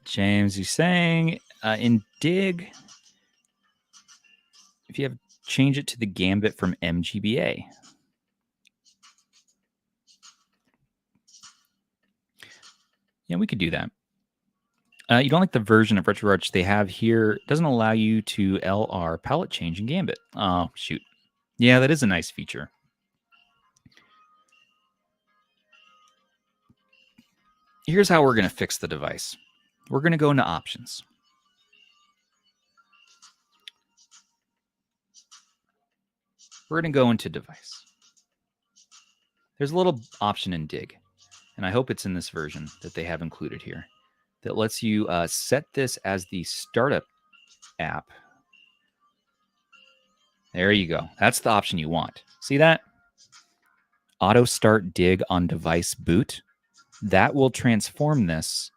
James, you saying in Dig, if you have change it to the gambit from MGBA. Yeah, we could do that. You don't like the version of RetroArch they have here. It doesn't allow you to LR palette change in Gambit. Oh, shoot. Yeah, that is a nice feature. Here's how we're going to fix the device. We're going to go into Options. We're going to go into Device. There's a little option in Dig, and I hope it's in this version that they have included here, that lets you set this as the startup app. There you go. That's the option you want. See that? Auto start Dig on device boot. That will transform this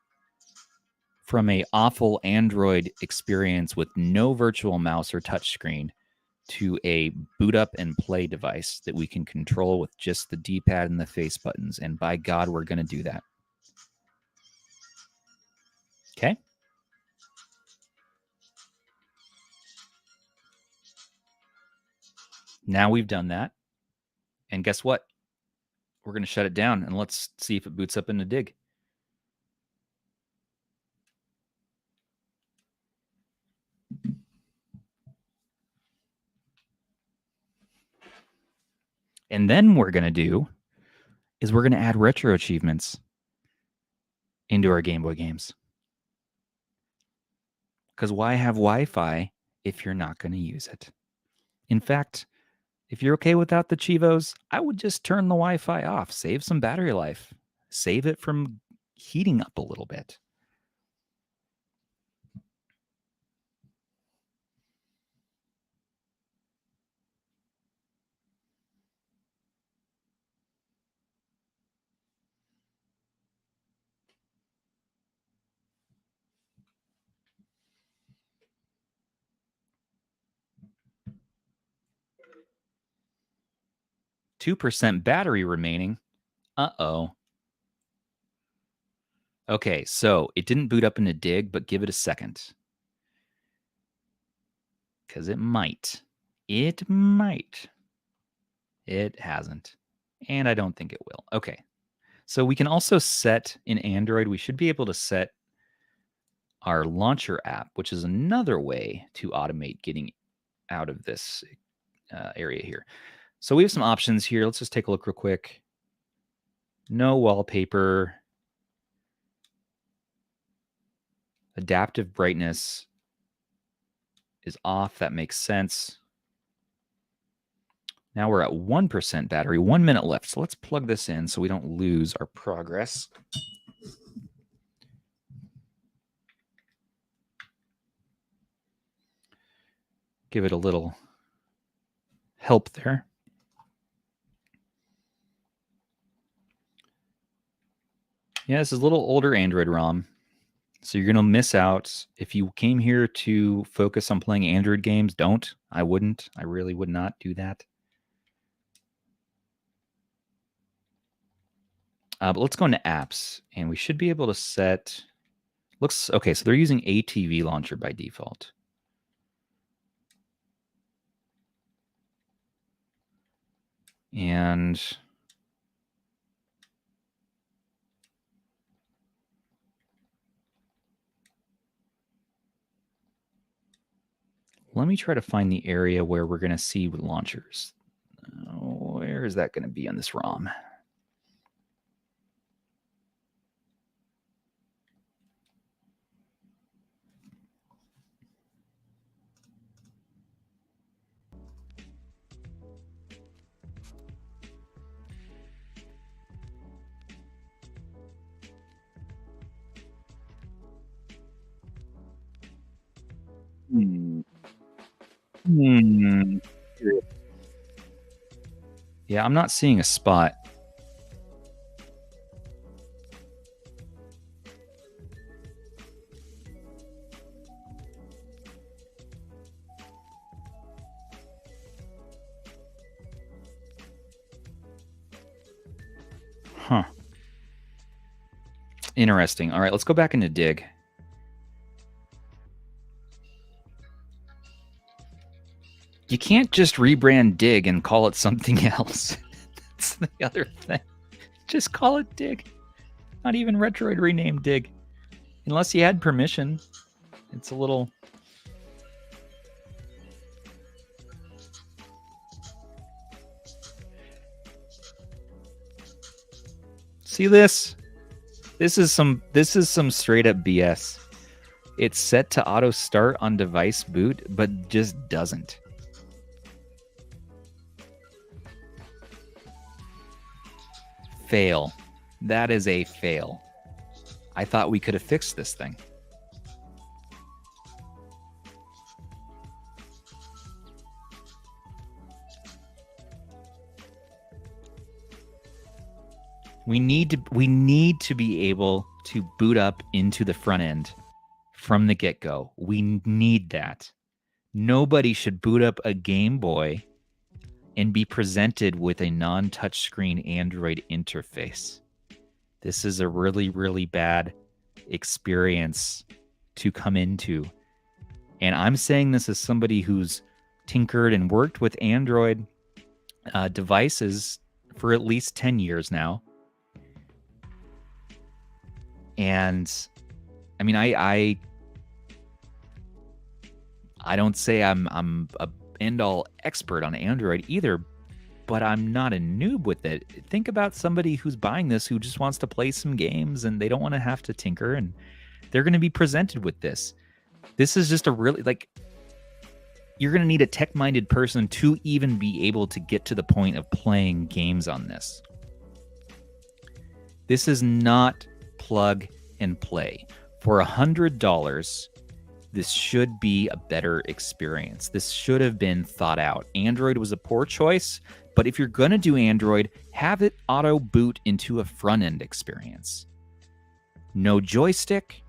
from a awful Android experience with no virtual mouse or touchscreen to a boot up and play device that we can control with just the D-pad and the face buttons. And by God, we're going to do that. Okay. Now we've done that. And guess what? We're going to shut it down and let's see if it boots up into Dig. And then what we're going to do is we're going to add retro achievements into our Game Boy games. Because why have Wi-Fi if you're not going to use it? In fact, if you're okay without the Chivos, I would just turn the Wi-Fi off, save some battery life, save it from heating up a little bit. %2 battery remaining. Uh-oh. Okay, so it didn't boot up into Dig, but give it a second. Because it might. It might. It hasn't. And I don't think it will. Okay. So we can also set in Android, we should be able to set our launcher app, which is another way to automate getting out of this area here. So we have some options here. Let's just take a look real quick. No wallpaper. Adaptive brightness is off. That makes sense. Now we're at 1% battery, 1 minute left. So let's plug this in so we don't lose our progress. Give it a little help there. Yeah, this is a little older Android ROM. So you're going to miss out. If you came here to focus on playing Android games, don't. I wouldn't. I really would not do that. But let's go into apps, and we should be able to set... Looks okay, so they're using ATV Launcher by default. And let me try to find the area where we're going to see with launchers. Where is that going to be on this ROM? Yeah, I'm not seeing a spot. Huh. Interesting. All right, let's go back into Dig. You can't just rebrand Dig and call it something else. That's the other thing. Just call it Dig. Not even Retroid renamed Dig. Unless you had permission. It's a little... See this? This is some straight up BS. It's set to auto start on device boot, but just doesn't. Fail. That is a fail. I thought we could have fixed this thing. We need to be able to boot up into the front end from the get-go. We need that. Nobody should boot up a Game Boy and be presented with a non-touchscreen Android interface. This is a really, really bad experience to come into. And I'm saying this as somebody who's tinkered and worked with Android devices for at least 10 years now. And I mean, I don't say I'm a end-all expert on Android either, but I'm not a noob with it. Think about somebody who's buying this who just wants to play some games and they don't want to have to tinker, and they're going to be presented with this. This is just a really, like, you're going to need a tech-minded person to even be able to get to the point of playing games on this. This is not plug and play. For $100, this should be a better experience. This should have been thought out. Android was a poor choice, but if you're going to do Android, have it auto boot into a front-end experience. No joystick,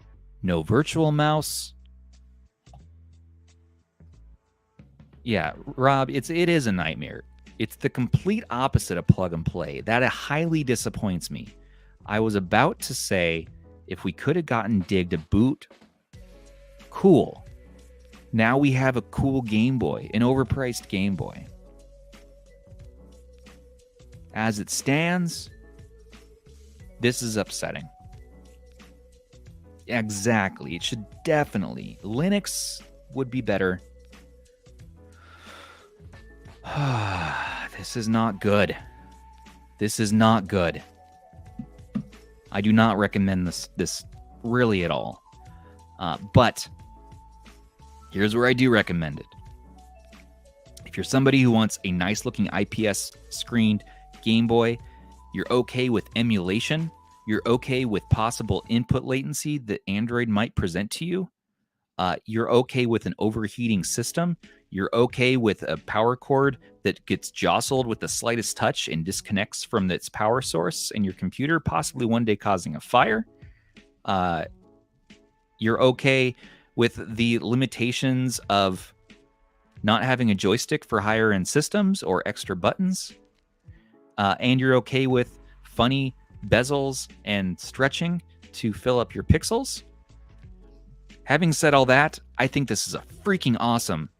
no virtual mouse. Yeah, Rob, it is a nightmare. It's the complete opposite of plug and play. That highly disappoints me. I was about to say, if we could have gotten Dig to boot, cool. Now we have a cool Game Boy, an overpriced Game Boy. As it stands, this is upsetting. Exactly. It should definitely. Linux would be better. This is not good. This is not good. I do not recommend this really at all. But here's where I do recommend it. If you're somebody who wants a nice looking IPS screened Game Boy, you're okay with emulation, you're okay with possible input latency that Android might present to you, you're okay with an overheating system, you're okay with a power cord that gets jostled with the slightest touch and disconnects from its power source in your computer, possibly one day causing a fire. You're okay with the limitations of not having a joystick for higher end systems or extra buttons. And you're okay with funny bezels and stretching to fill up your pixels. Having said all that, I think this is a freaking awesome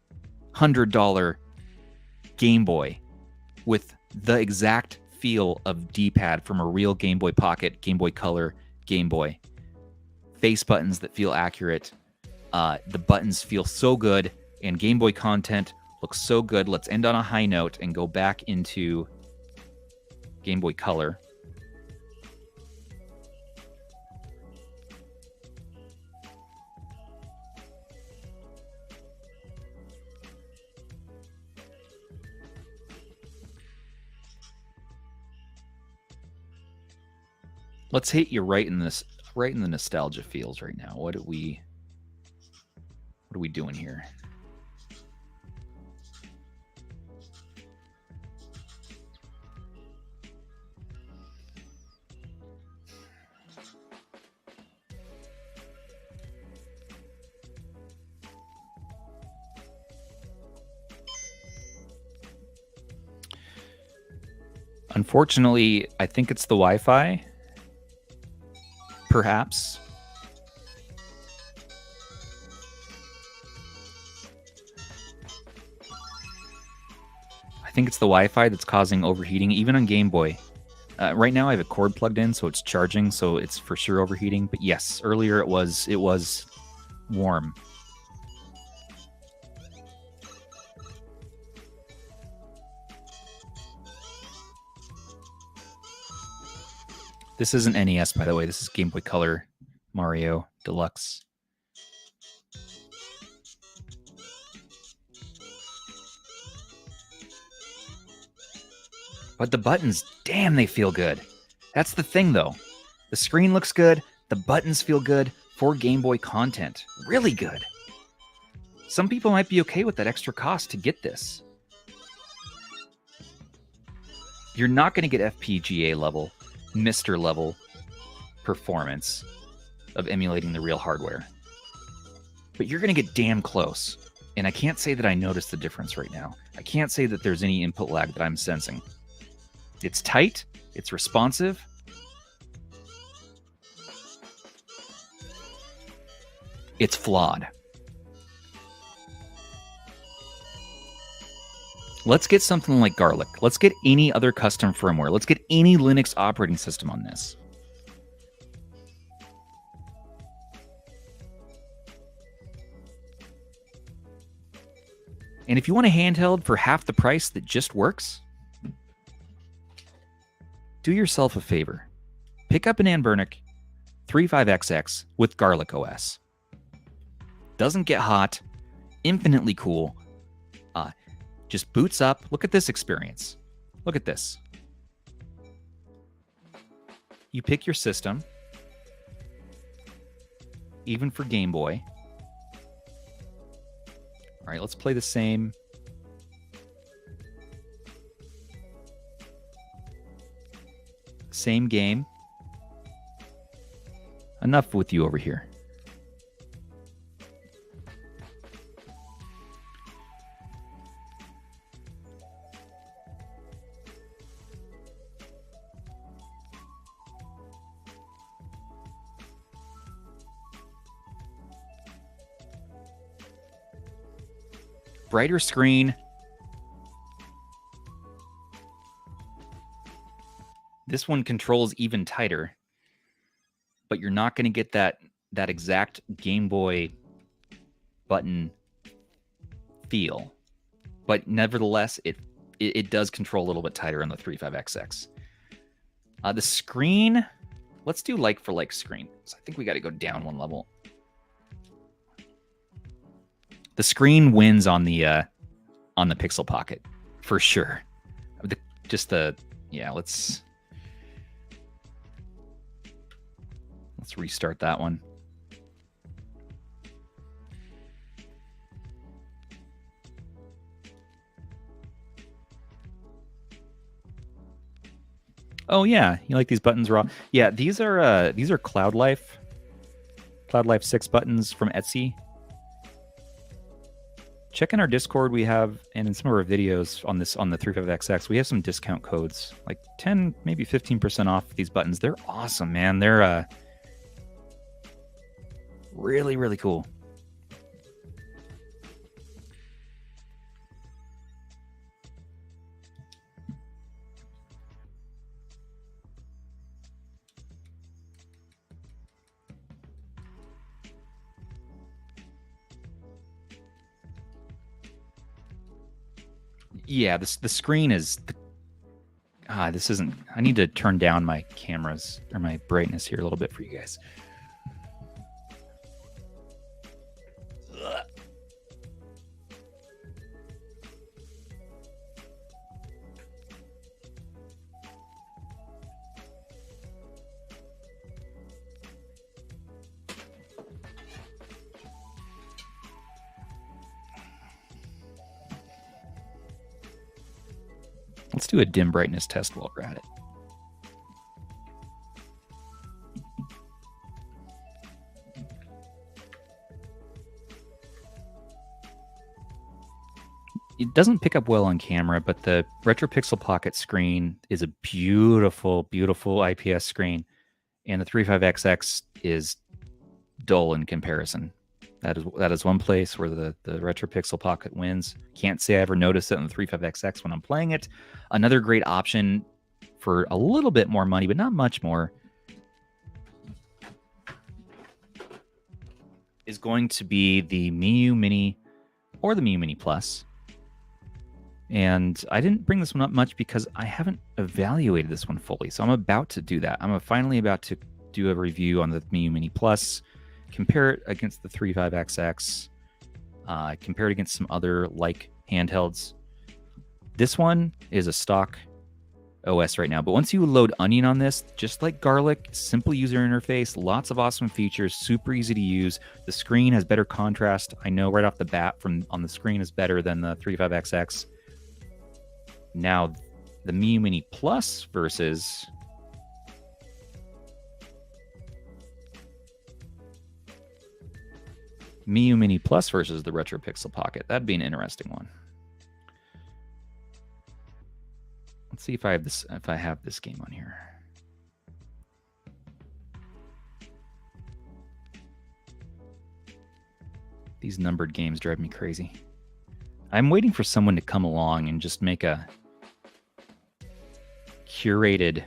$100 Game Boy with the exact feel of D-pad from a real Game Boy Pocket, Game Boy Color, Game Boy. Face buttons that feel accurate. The buttons feel so good. And Game Boy content looks so good. Let's end on a high note and go back into Game Boy Color. Let's hit you right in the nostalgia feels right now. What are we doing here? Unfortunately, I think it's the Wi-Fi. Perhaps. I think it's the Wi-Fi that's causing overheating, even on Game Boy. Right now I have a cord plugged in, so it's charging, so it's for sure overheating. But yes, earlier it was warm. This isn't NES, by the way. This is Game Boy Color Mario Deluxe. But the buttons, damn, they feel good. That's the thing, though. The screen looks good. The buttons feel good for Game Boy content. Really good. Some people might be okay with that extra cost to get this. You're not going to get FPGA level, Mr. level performance of emulating the real hardware. But you're going to get damn close. And I can't say that I notice the difference right now. I can't say that there's any input lag that I'm sensing. It's tight. It's responsive. It's flawed. Let's get something like Garlic. Let's get any other custom firmware. Let's get any Linux operating system on this. And if you want a handheld for half the price that just works, do yourself a favor. Pick up an Anbernic 35XX with Garlic OS. Doesn't get hot, infinitely cool. Just boots up. Look at this experience. Look at this. You pick your system, even for Game Boy. All right, let's play the same. Same game. Enough with you over here. Brighter screen. This one controls even tighter, but you're not going to get that exact Game Boy button feel. But nevertheless, it does control a little bit tighter on the 35XX. The screen, let's do like for like screen. So I think we got to go down one level. The screen wins on the Pixel Pocket for sure. Yeah, let's restart that one. Oh yeah, you like these buttons raw? Yeah, these are Cloud Life 6 buttons from Etsy. Check in our Discord. We have, and in some of our videos on the 35XX, we have some discount codes, like 10, maybe 15% off these buttons. They're awesome, man. They're really, really cool. Yeah, the screen is... this isn't... I need to turn down my cameras, or my brightness here a little bit for you guys. Let's do a dim brightness test while we're at it. It doesn't pick up well on camera, but the RetroPixel Pocket screen is a beautiful, beautiful IPS screen, and the 35XX is dull in comparison. That is one place where the RetroPixel Pocket wins. Can't say I ever noticed it on the 35XX when I'm playing it. Another great option for a little bit more money, but not much more, is going to be the Miyoo Mini or the Miyoo Mini Plus. And I didn't bring this one up much because I haven't evaluated this one fully. So I'm about to do that. I'm finally about to do a review on the Miyoo Mini Plus, compare it against the 35XX, compare it against some other like handhelds. This one is a stock OS right now, but once you load Onion on this, just like Garlic, simple user interface, lots of awesome features, super easy to use. The screen has better contrast. I know right off the bat from on the screen is better than the 35XX. Now, the Miyoo Mini Plus versus Miyoo Mini Plus versus the RetroPixel Pocket. That'd be an interesting one. Let's see if I have this game on here. These numbered games drive me crazy. I'm waiting for someone to come along and just make a curated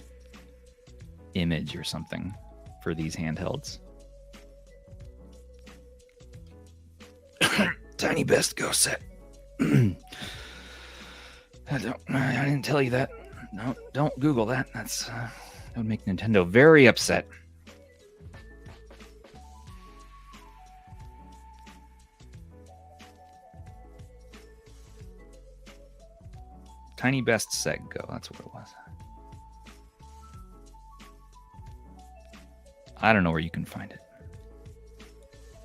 image or something for these handhelds. Tiny Best Go Set. I didn't tell you that. No, don't Google that. That would make Nintendo very upset. Tiny Best Set Go. That's what it was. I don't know where you can find it.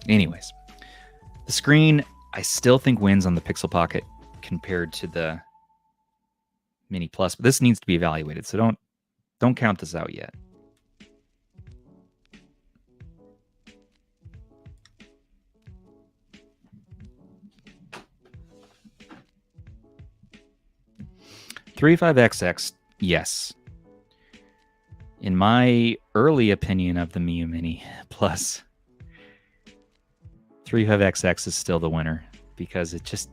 Anyways, the screen I still think wins on the Pixel Pocket compared to the Mini Plus, but this needs to be evaluated, so don't count this out yet. $35XX, yes. In my early opinion of the Miyoo Mini Plus, 35XX is still the winner because it just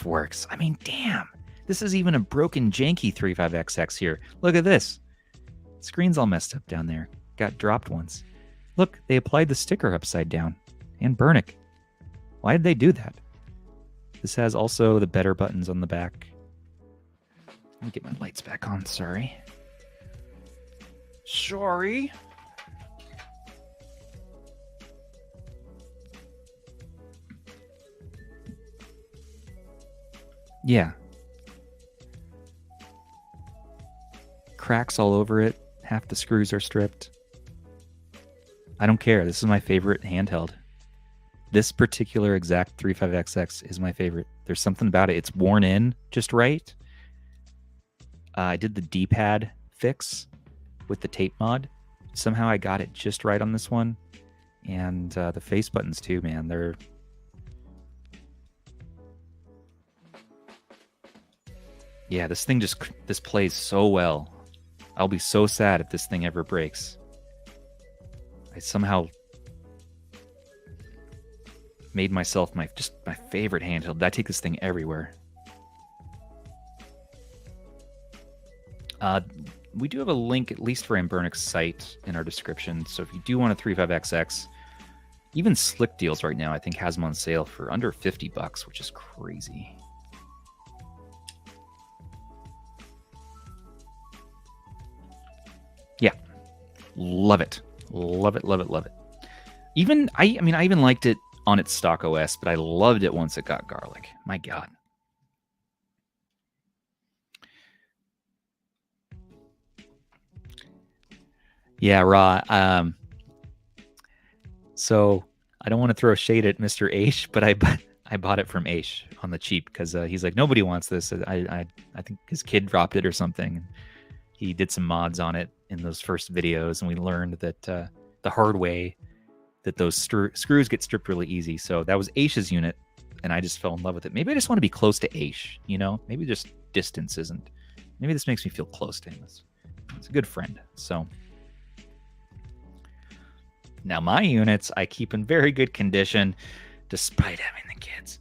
works. I mean, damn. This is even a broken, janky 35XX here. Look at this. Screen's all messed up down there. Got dropped once. Look, they applied the sticker upside down. And Burnick. Why did they do that? This has also the better buttons on the back. Let me get my lights back on, sorry. Sorry. Yeah. Cracks all over it. Half the screws are stripped. I don't care. This is my favorite handheld. This particular exact 35XX is my favorite. There's something about it. It's worn in just right. I did the D-pad fix with the tape mod. Somehow I got it just right on this one. And the face buttons too, man. They're... Yeah, this thing this plays so well. I'll be so sad if this thing ever breaks. I somehow made myself my favorite handheld. I take this thing everywhere. We do have a link, at least for Ambernick's site, in our description. So if you do want a 35XX, even Slick Deals right now, I think has them on sale for under $50, which is crazy. Yeah, love it. Love it, love it, love it. Even, I mean, I even liked it on its stock OS, but I loved it once it got garlic. My God. Yeah, Raw. So I don't want to throw shade at Mr. Aish, but I bought it from Aish on the cheap because he's like, nobody wants this. I think his kid dropped it or something. He did some mods on it in those first videos, and we learned that the hard way that those screws get stripped really easy. So that was Aish's unit, and I just fell in love with it. Maybe I just want to be close to Aish, you know? Maybe just distance isn't. Maybe this makes me feel close to him. It's a good friend. So now my units I keep in very good condition, despite having the kids.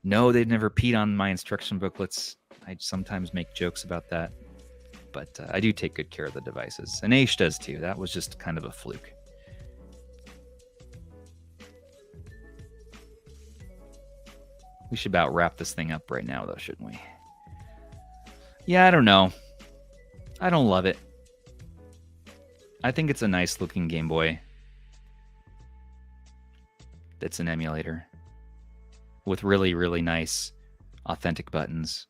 No, they've never peed on my instruction booklets. I sometimes make jokes about that, but I do take good care of the devices, and Aish does too. That was just kind of a fluke. We should about wrap this thing up right now, though, shouldn't we? Yeah, I don't know. I don't love it. I think it's a nice looking Game Boy. That's an emulator with really, really nice authentic buttons.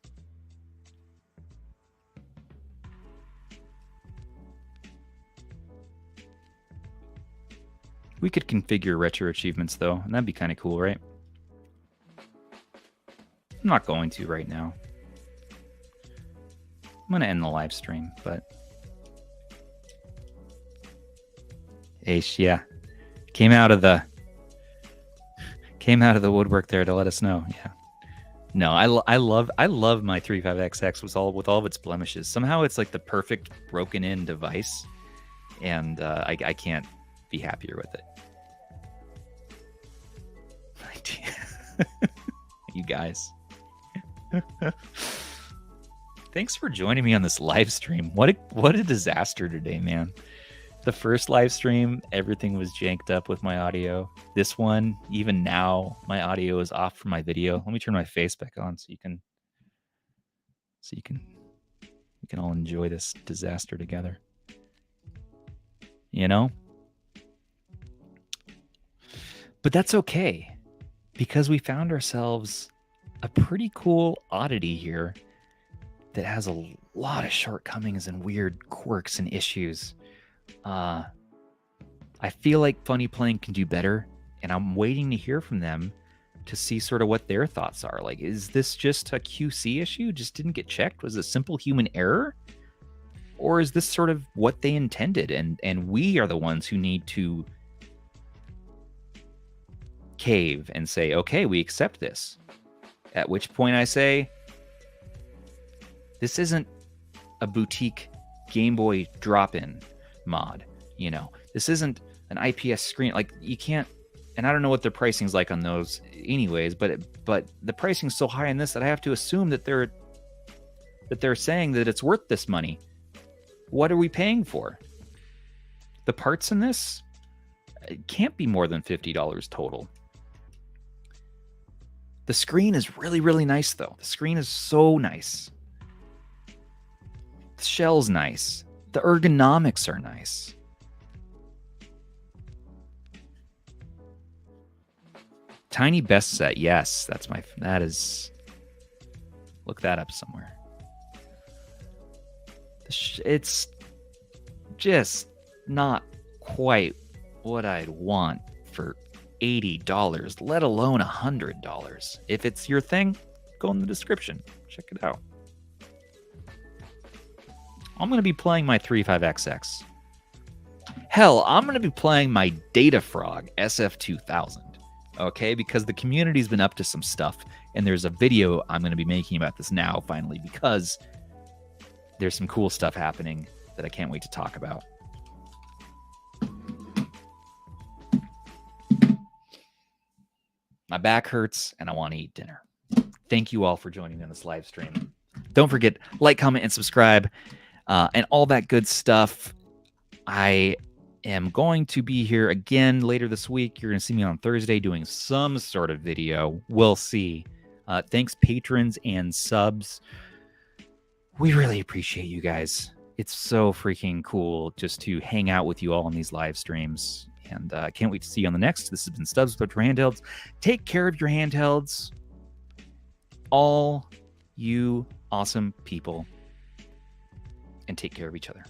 We could configure retro achievements, though, and that'd be kind of cool, right? I'm not going to right now. I'm going to end the live stream, but... Aish, yeah. Came out of the woodwork there to let us know. Yeah. No, I love my 35XX with all of its blemishes. Somehow it's like the perfect broken in device, and I can't be happier with it. You guys. Thanks for joining me on this live stream. What a disaster today, man. The first live stream, everything was janked up with my audio. This one, even now, my audio is off from my video. Let me turn my face back on so you can all enjoy this disaster together. You know? But that's okay, because we found ourselves a pretty cool oddity here that has a lot of shortcomings and weird quirks and issues. I feel like Funnyplaying can do better, and I'm waiting to hear from them to see sort of what their thoughts are. Like, is this just a QC issue? Just didn't get checked? Was it a simple human error? Or is this sort of what they intended? And we are the ones who need to cave and say, okay, we accept this. At which point I say, this isn't a boutique Game Boy drop-in mod. You know, this isn't an IPS screen. Like, you can't, and I don't know what their pricing's like on those anyways, but the pricing's so high on this that I have to assume that they're saying that it's worth this money. What are we paying for? The parts in this, it can't be more than $50 total. The screen is really, really nice, though. The screen is so nice. The shell's nice. The ergonomics are nice. Tiny best set. Yes, that is. Look that up somewhere. It's just not quite what I'd want for $80, let alone $100. If it's your thing, go in the description. Check it out. I'm going to be playing my 35XX. Hell, I'm going to be playing my Data Frog SF2000. Okay, because the community's been up to some stuff, and there's a video I'm going to be making about this now, finally, because there's some cool stuff happening that I can't wait to talk about. My back hurts, and I want to eat dinner. Thank you all for joining me on this live stream. Don't forget, like, comment, and subscribe, and all that good stuff. I am going to be here again later this week. You're going to see me on Thursday doing some sort of video. We'll see. Thanks, patrons and subs. We really appreciate you guys. It's so freaking cool just to hang out with you all on these live streams. And I can't wait to see you on the next. This has been Stubbs with Retro Handhelds. Take care of your handhelds. All you awesome people. And take care of each other.